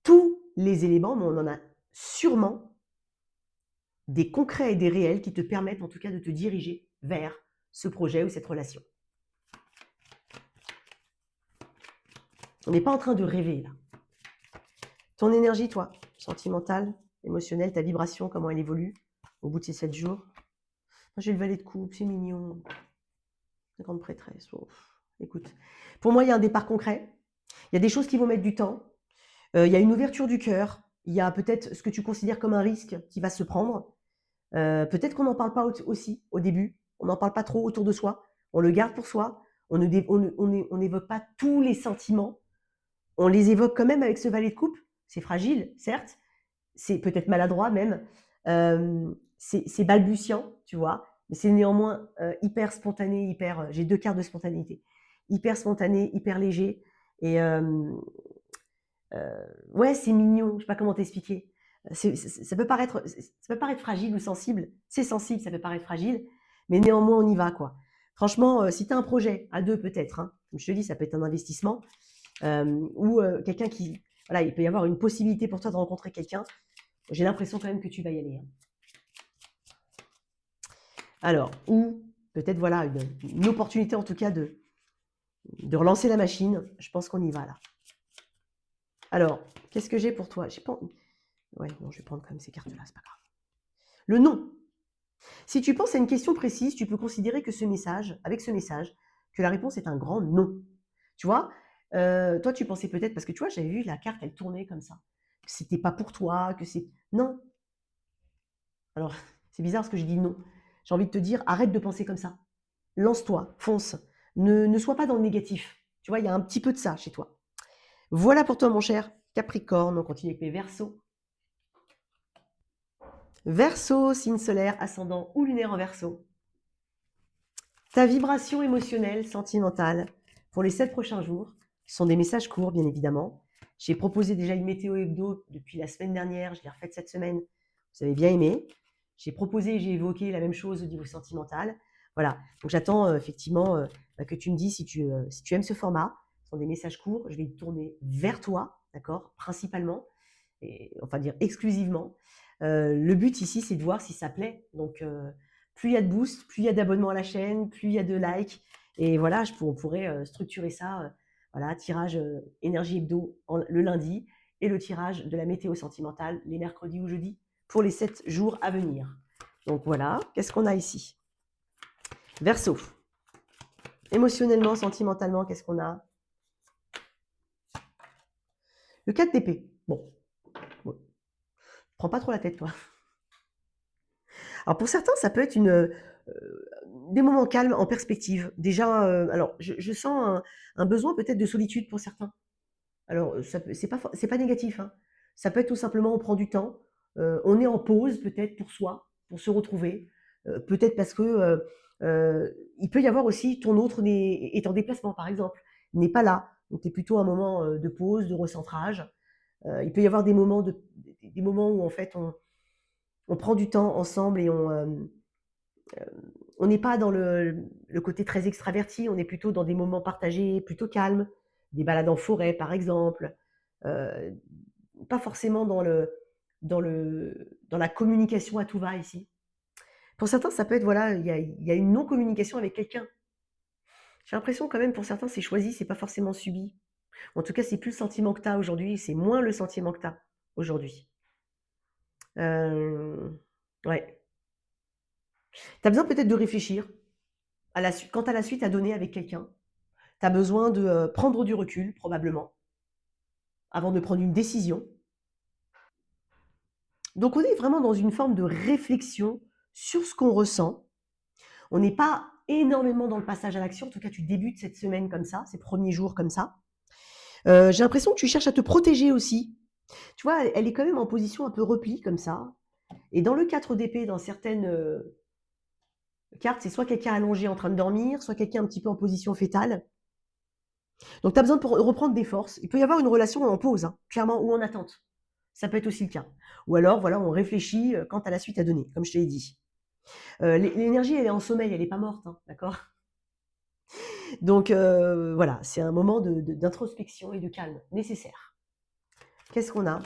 tous les éléments, mais on en a sûrement des concrets et des réels qui te permettent en tout cas de te diriger vers ce projet ou cette relation. On n'est pas en train de rêver là. Ton énergie, toi, sentimentale, émotionnelle, ta vibration, comment elle évolue au bout de ces 7 jours. J'ai le valet de coupe, c'est mignon. La grande prêtresse. Oh, écoute, pour moi, il y a un départ concret. Il y a des choses qui vont mettre du temps. Il y a une ouverture du cœur. Il y a peut-être ce que tu considères comme un risque qui va se prendre. Peut-être qu'on n'en parle pas aussi au début. On n'en parle pas trop autour de soi. On le garde pour soi. On n'évoque pas tous les sentiments. On les évoque quand même avec ce valet de coupe. C'est fragile, certes. C'est peut-être maladroit même. C'est balbutiant, tu vois. Mais c'est néanmoins hyper spontané, hyper. J'ai 2 cartes de spontanéité. Hyper spontané, hyper léger. Et ouais, c'est mignon. Je ne sais pas comment t'expliquer. Ça peut paraître fragile ou sensible. C'est sensible, ça peut paraître fragile, mais néanmoins on y va quoi. Franchement, si tu as un projet à 2 peut-être, hein, comme je te dis, ça peut être un investissement ou quelqu'un qui, voilà, il peut y avoir une possibilité pour toi de rencontrer quelqu'un. J'ai l'impression quand même que tu vas y aller. Hein. Alors, ou peut-être voilà une opportunité en tout cas de relancer la machine. Je pense qu'on y va là. Alors, qu'est-ce que j'ai pour toi? J'ai pas. Ouais, non, je vais prendre quand même ces cartes-là, c'est pas grave. Le non. Si tu penses à une question précise, tu peux considérer que avec ce message, que la réponse est un grand non. Tu vois, toi, tu pensais peut-être, parce que tu vois, j'avais vu la carte, elle tournait comme ça, que c'était pas pour toi, que c'est. Non. Alors, c'est bizarre ce que je dis non. J'ai envie de te dire, arrête de penser comme ça. Lance-toi, fonce. Ne sois pas dans le négatif. Tu vois, il y a un petit peu de ça chez toi. Voilà pour toi, mon cher Capricorne. On continue avec mes Verseaux. Verseau, signe solaire, ascendant ou lunaire en Verseau. Ta vibration émotionnelle, sentimentale, pour les 7 prochains jours, sont des messages courts, bien évidemment. J'ai proposé déjà une météo hebdo depuis la semaine dernière, je l'ai refaite cette semaine. Vous avez bien aimé. J'ai proposé et j'ai évoqué la même chose au niveau sentimental. Voilà, donc j'attends effectivement que tu me dis si tu aimes ce format. Ce sont des messages courts, je vais tourner vers toi, d'accord, principalement, et enfin dire exclusivement. Le but ici, c'est de voir si ça plaît. Donc, plus il y a de boost, plus il y a d'abonnements à la chaîne, plus il y a de likes. Et voilà, on pourrait structurer ça. Voilà, tirage énergie hebdo le lundi et le tirage de la météo sentimentale les mercredis ou jeudis pour les 7 jours à venir. Donc voilà, qu'est-ce qu'on a ici? Verseau. Émotionnellement, sentimentalement, qu'est-ce qu'on a? Le 4 d'épée. Bon, prends pas trop la tête, toi. Alors pour certains, ça peut être des moments calmes en perspective. Déjà, alors je sens un besoin peut-être de solitude pour certains. Alors c'est pas négatif, hein. Ça peut être tout simplement on prend du temps, on est en pause peut-être pour soi, pour se retrouver. Peut-être parce que, il peut y avoir aussi ton autre est en déplacement par exemple, n'est pas là. Donc tu es plutôt un moment, de pause, de recentrage. Il peut y avoir des moments où en fait on prend du temps ensemble et on n'est pas dans le côté très extraverti, on est plutôt dans des moments partagés, plutôt calmes, des balades en forêt par exemple, euh, pas forcément dans la communication à tout va ici. Pour certains, ça peut être, voilà, il y a une non-communication avec quelqu'un. J'ai l'impression quand même pour certains, c'est choisi, c'est pas forcément subi. En tout cas, c'est plus le sentiment que tu as aujourd'hui, c'est moins le sentiment que tu as aujourd'hui. Ouais. Tu as besoin peut-être de réfléchir à la quant à la suite à donner avec quelqu'un. Tu as besoin de, prendre du recul probablement, avant de prendre une décision. Donc on est vraiment dans une forme de réflexion sur ce qu'on ressent. On n'est pas énormément dans le passage à l'action, en tout cas tu débutes cette semaine comme ça, ces premiers jours comme ça. J'ai l'impression que tu cherches à te protéger aussi. Tu vois, elle est quand même en position un peu repli comme ça. Et dans le 4 d'épée, dans certaines cartes, c'est soit quelqu'un allongé en train de dormir, soit quelqu'un un petit peu en position fétale. Donc tu as besoin de reprendre des forces. Il peut y avoir une relation en pause, hein, clairement, ou en attente. Ça peut être aussi le cas. Ou alors, voilà, on réfléchit quant à la suite à donner, comme je te l'ai dit. L'énergie, elle est en sommeil, elle n'est pas morte, hein, d'accord. Donc voilà, c'est un moment d'introspection et de calme nécessaire. Qu'est-ce qu'on a?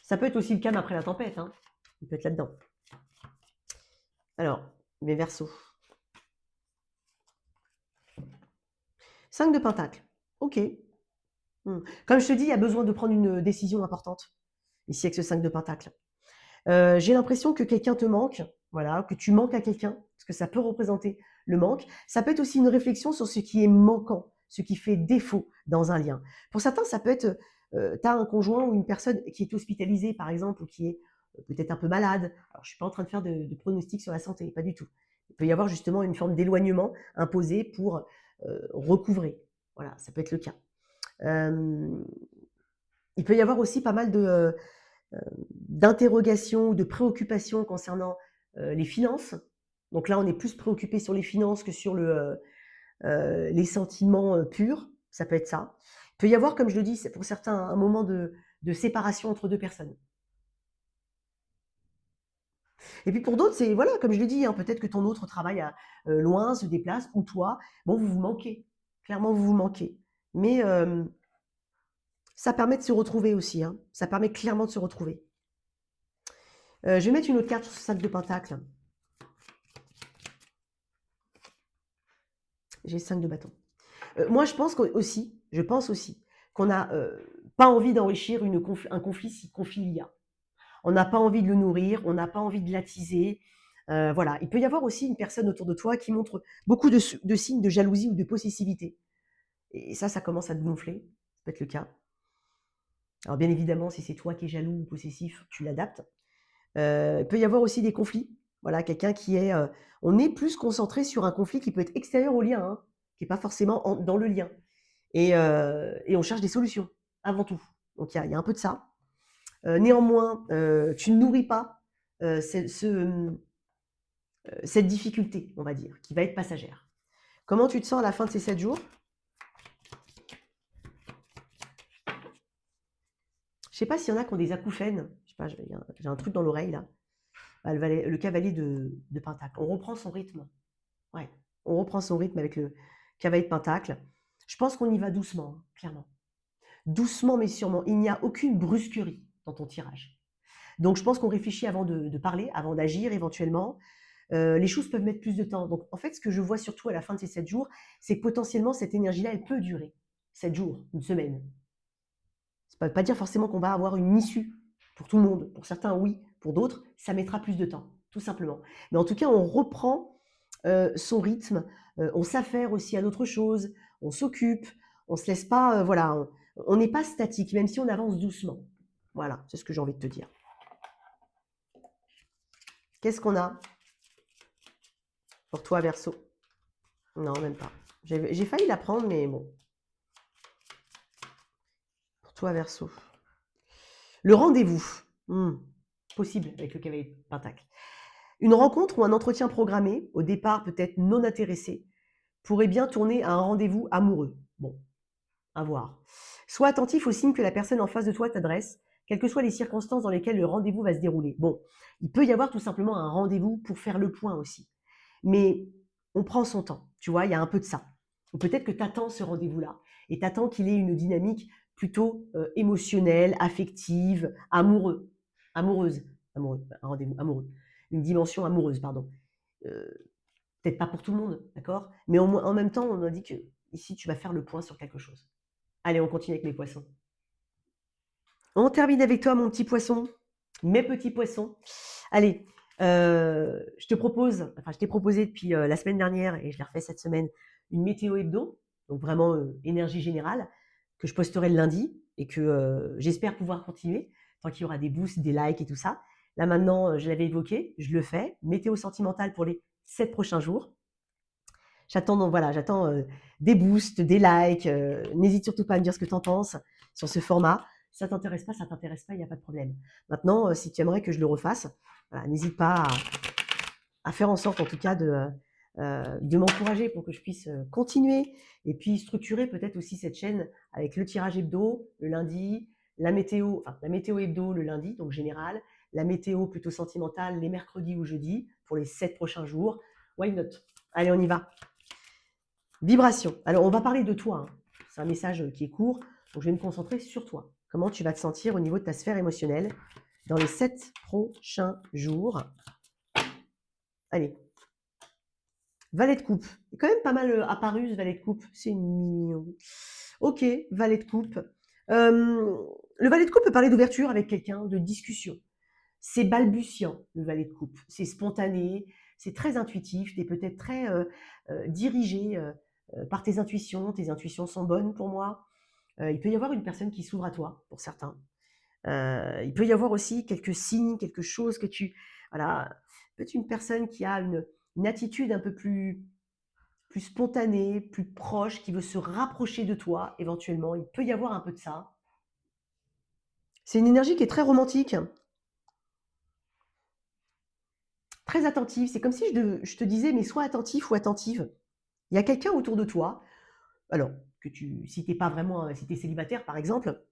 Ça peut être aussi le calme après la tempête, hein. Il peut être là-dedans. Alors, mes Verseaux. 5 de Pentacle. Ok. Comme je te dis, il y a besoin de prendre une décision importante, ici avec ce 5 de Pentacle. J'ai l'impression que quelqu'un te manque, voilà, que tu manques à quelqu'un, parce que ça peut représenter le manque. Ça peut être aussi une réflexion sur ce qui est manquant, ce qui fait défaut dans un lien. Pour certains, ça peut être, tu as un conjoint ou une personne qui est hospitalisée, par exemple, ou qui est peut-être un peu malade. Alors, je ne suis pas en train de faire de pronostics sur la santé, pas du tout. Il peut y avoir justement une forme d'éloignement imposé pour recouvrer. Voilà, ça peut être le cas. Il peut y avoir aussi pas mal d'interrogations ou de préoccupations concernant les finances. Donc là, on est plus préoccupé sur les finances que sur les sentiments purs. Ça peut être ça. Il peut y avoir, comme je le dis, pour certains, un moment de séparation entre deux personnes. Et puis pour d'autres, c'est, voilà, comme je l'ai dit, hein, peut-être que ton autre travaille loin, se déplace, ou toi, bon, vous vous manquez. Clairement, vous vous manquez. Mais ça permet de se retrouver aussi. Hein. Ça permet clairement de se retrouver. Je vais mettre une autre carte sur ce 5 de Pentacle. J'ai 5 de bâton. Moi, je pense aussi qu'on n'a pas envie d'enrichir un conflit si conflit il y a. On n'a pas envie de le nourrir, on n'a pas envie de l'attiser. Voilà. Il peut y avoir aussi une personne autour de toi qui montre beaucoup de signes de jalousie ou de possessivité. Et ça commence à te gonfler. Ça peut être le cas. Alors bien évidemment, si c'est toi qui es jaloux ou possessif, tu l'adaptes. Il peut y avoir aussi des conflits. Voilà, quelqu'un qui est... on est plus concentré sur un conflit qui peut être extérieur au lien, hein, qui n'est pas forcément dans le lien. Et on cherche des solutions, avant tout. Donc il y a un peu de ça. Néanmoins, tu ne nourris pas cette difficulté, on va dire, qui va être passagère. Comment tu te sens à la fin de ces 7 jours? Je sais pas s'il y en a qui ont des acouphènes. Je sais pas, j'ai un truc dans l'oreille là. Le cavalier de Pentacle. On reprend son rythme. Ouais, on reprend son rythme avec le cavalier de Pentacle. Je pense qu'on y va doucement, hein, clairement. Doucement mais sûrement. Il n'y a aucune brusquerie dans ton tirage. Donc je pense qu'on réfléchit avant de parler, avant d'agir éventuellement. Les choses peuvent mettre plus de temps. Donc en fait, ce que je vois surtout à la fin de ces 7 jours, c'est que potentiellement cette énergie-là, elle peut durer 7 jours, une semaine. Ça ne veut pas dire forcément qu'on va avoir une issue pour tout le monde. Pour certains, oui. Pour d'autres, ça mettra plus de temps, tout simplement. Mais en tout cas, on reprend son rythme. On s'affaire aussi à d'autres choses. On s'occupe. On ne se laisse pas... voilà, on n'est pas statique, même si on avance doucement. Voilà, c'est ce que j'ai envie de te dire. Qu'est-ce qu'on a pour toi, Verseau? Non, même pas. J'ai failli la prendre, mais bon. Pour toi, Verseau. Le rendez-vous. Possible avec le cavalier de Pentacle. Une rencontre ou un entretien programmé, au départ peut-être non intéressé, pourrait bien tourner à un rendez-vous amoureux. Bon, à voir. Sois attentif aux signes que la personne en face de toi t'adresse, quelles que soient les circonstances dans lesquelles le rendez-vous va se dérouler. Bon, il peut y avoir tout simplement un rendez-vous pour faire le point aussi. Mais on prend son temps, tu vois, il y a un peu de ça. Ou peut-être que tu attends ce rendez-vous-là et tu attends qu'il ait une dynamique plutôt émotionnelle, affective, amoureuse, un rendez-vous amoureux. une dimension amoureuse, pardon. Peut-être pas pour tout le monde, d'accord? Mais en même temps, on a dit que ici, tu vas faire le point sur quelque chose. Allez, on continue avec mes poissons. On termine avec toi, mon petit poisson, mes petits poissons. Allez, je t'ai proposé depuis la semaine dernière, et je l'ai refait cette semaine, une météo hebdo, donc vraiment énergie générale, que je posterai le lundi, et que j'espère pouvoir continuer, tant qu'il y aura des boosts, des likes et tout ça. Là maintenant, je l'avais évoqué, je le fais, météo sentimentale pour les 7 prochains jours. J'attends donc voilà, j'attends des boosts, des likes. N'hésite surtout pas à me dire ce que tu en penses sur ce format. Si ça t'intéresse pas, il n'y a pas de problème. Maintenant, si tu aimerais que je le refasse, voilà, n'hésite pas à faire en sorte, en tout cas, de m'encourager pour que je puisse continuer et puis structurer peut-être aussi cette chaîne avec le tirage hebdo le lundi, la météo hebdo le lundi, donc général, la météo plutôt sentimentale les mercredis ou jeudis pour les 7 prochains jours. Why not? Allez, on y va. Vibration. Alors, on va parler de toi, hein. C'est un message qui est court, donc je vais me concentrer sur toi. Comment tu vas te sentir au niveau de ta sphère émotionnelle dans les 7 prochains jours. Allez. Valet de coupe. C'est quand même pas mal apparu, ce valet de coupe. C'est mignon. Ok, valet de coupe. Le valet de coupe peut parler d'ouverture avec quelqu'un, de discussion. C'est balbutiant, le valet de coupe. C'est spontané, c'est très intuitif. Tu es peut-être très dirigé par tes intuitions. Tes intuitions sont bonnes pour moi. Il peut y avoir une personne qui s'ouvre à toi, pour certains. Il peut y avoir aussi quelques signes, quelque chose que tu... Voilà, peut-être une personne qui a une attitude un peu plus spontanée, plus proche, qui veut se rapprocher de toi éventuellement. Il peut y avoir un peu de ça. C'est une énergie qui est très romantique, très attentive. C'est comme si je te disais, mais sois attentif ou attentive. Il y a quelqu'un autour de toi, alors, si tu n'es pas vraiment, si tu es célibataire par exemple,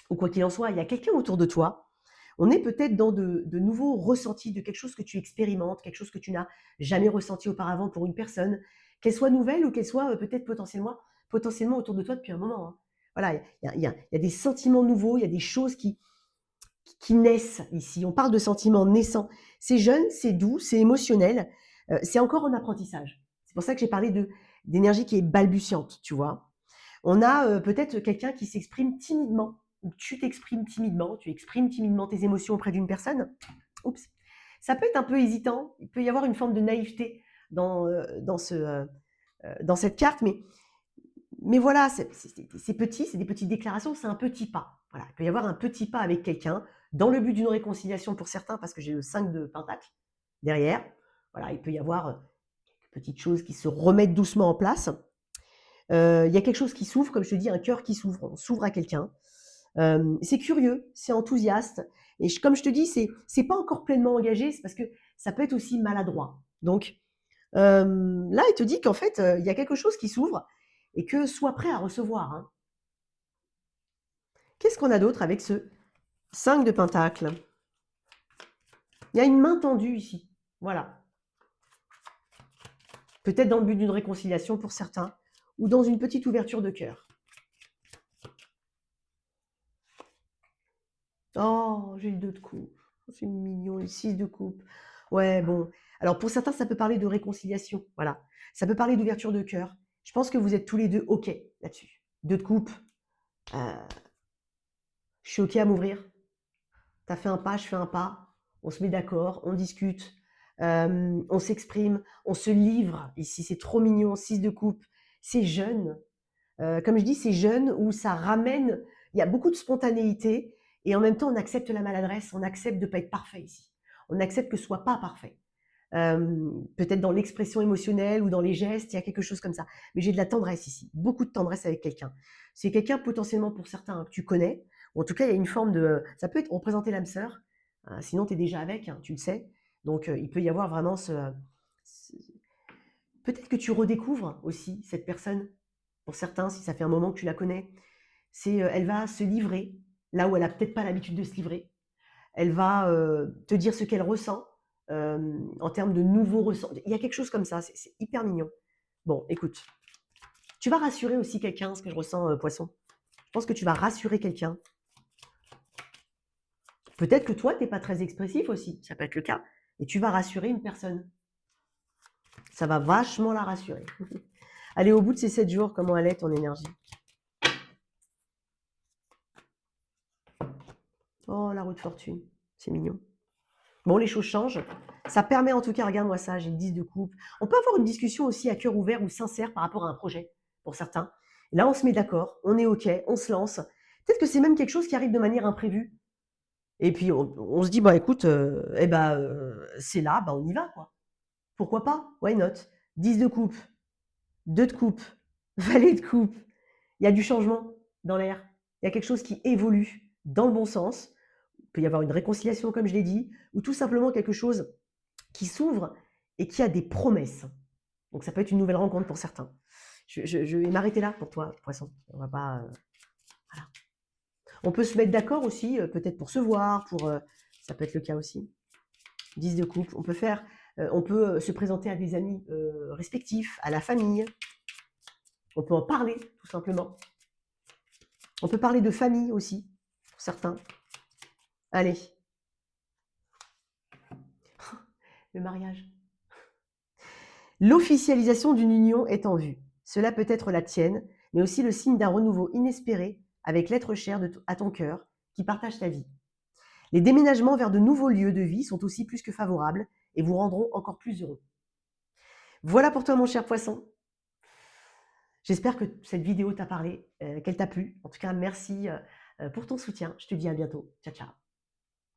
ou quoi qu'il en soit, il y a quelqu'un autour de toi. On est peut-être dans de nouveaux ressentis, de quelque chose que tu expérimentes, quelque chose que tu n'as jamais ressenti auparavant pour une personne, qu'elle soit nouvelle ou qu'elle soit peut-être potentiellement autour de toi depuis un moment, hein. Voilà, il y a des sentiments nouveaux, il y a des choses qui naissent ici. On parle de sentiments naissants. C'est jeune, c'est doux, c'est émotionnel, c'est encore en apprentissage. C'est pour ça que j'ai parlé d'énergie qui est balbutiante, tu vois. On a peut-être quelqu'un qui s'exprime timidement, ou tu t'exprimes timidement, tu exprimes timidement tes émotions auprès d'une personne. Oups. Ça peut être un peu hésitant, il peut y avoir une forme de naïveté dans cette carte, mais voilà, c'est petit, c'est des petites déclarations, c'est un petit pas. Voilà, il peut y avoir un petit pas avec quelqu'un, dans le but d'une réconciliation pour certains, parce que j'ai le 5 de Pentacle derrière. Voilà, il peut y avoir quelques petites choses qui se remettent doucement en place. Il y a quelque chose qui s'ouvre, comme je te dis, un cœur qui s'ouvre, on s'ouvre à quelqu'un. C'est curieux, c'est enthousiaste. Et comme je te dis, c'est pas encore pleinement engagé, c'est parce que ça peut être aussi maladroit. Donc là, il te dit qu'en fait, il y a quelque chose qui s'ouvre et que sois prêt à recevoir, hein. Qu'est-ce qu'on a d'autre avec ce 5 de Pentacle? Il y a une main tendue ici. Voilà. Peut-être dans le but d'une réconciliation pour certains, ou dans une petite ouverture de cœur. Oh, j'ai le 2 de coupe. C'est mignon, le 6 de coupe. Ouais, bon. Alors pour certains, ça peut parler de réconciliation. Voilà. Ça peut parler d'ouverture de cœur. Je pense que vous êtes tous les deux OK là-dessus. 2 de coupe. Je suis OK à m'ouvrir. Tu as fait un pas, je fais un pas. On se met d'accord, on discute, on s'exprime, on se livre. Ici, c'est trop mignon. 6 de coupe. C'est jeune. Comme je dis, c'est jeune où ça ramène... Il y a beaucoup de spontanéité. Et en même temps, on accepte la maladresse, on accepte de ne pas être parfait ici. On accepte que ce ne soit pas parfait. Peut-être dans l'expression émotionnelle ou dans les gestes, il y a quelque chose comme ça. Mais j'ai de la tendresse ici, beaucoup de tendresse avec quelqu'un. C'est quelqu'un potentiellement pour certains que tu connais, ou en tout cas, il y a une forme de... Ça peut être représenter l'âme sœur, sinon tu es déjà avec, hein, tu le sais. Donc, il peut y avoir vraiment peut-être que tu redécouvres aussi cette personne. Pour certains, si ça fait un moment que tu la connais, elle va se livrer là où elle a peut-être pas l'habitude de se livrer. Elle va te dire ce qu'elle ressent en termes de nouveaux ressentis. Il y a quelque chose comme ça, c'est hyper mignon. Bon, écoute, tu vas rassurer aussi quelqu'un, ce que je ressens, Poisson. Je pense que tu vas rassurer quelqu'un. Peut-être que toi, tu n'es pas très expressif aussi, ça peut être le cas. et tu vas rassurer une personne. Ça va vachement la rassurer. Allez, au bout de ces 7 jours, comment elle est ton énergie? Oh, la roue de fortune, c'est mignon. Bon, les choses changent. Ça permet en tout cas, regarde-moi ça, j'ai le 10 de coupe. On peut avoir une discussion aussi à cœur ouvert ou sincère par rapport à un projet, pour certains. Et là, on se met d'accord, on est OK, on se lance. Peut-être que c'est même quelque chose qui arrive de manière imprévue. Et puis, on se dit, bah écoute, c'est là, bah on y va, quoi. Pourquoi pas? Why not? 10 de coupe, 2 de coupe, valet de coupe. Il y a du changement dans l'air. Il y a quelque chose qui évolue dans le bon sens. Il peut y avoir une réconciliation, comme je l'ai dit, ou tout simplement quelque chose qui s'ouvre et qui a des promesses. Donc ça peut être une nouvelle rencontre pour certains. Je vais m'arrêter là pour toi, poisson. On va pas, voilà. On peut se mettre d'accord aussi, peut-être pour se voir, ça peut être le cas aussi. 10 de coupe. On peut se présenter à des amis respectifs, à la famille. On peut en parler, tout simplement. On peut parler de famille aussi, pour certains. Allez. Le mariage. L'officialisation d'une union est en vue. Cela peut être la tienne, mais aussi le signe d'un renouveau inespéré avec l'être cher à ton cœur qui partage ta vie. Les déménagements vers de nouveaux lieux de vie sont aussi plus que favorables et vous rendront encore plus heureux. Voilà pour toi, mon cher poisson. J'espère que cette vidéo t'a parlé, qu'elle t'a plu. En tout cas, merci pour ton soutien. Je te dis à bientôt. Ciao, ciao.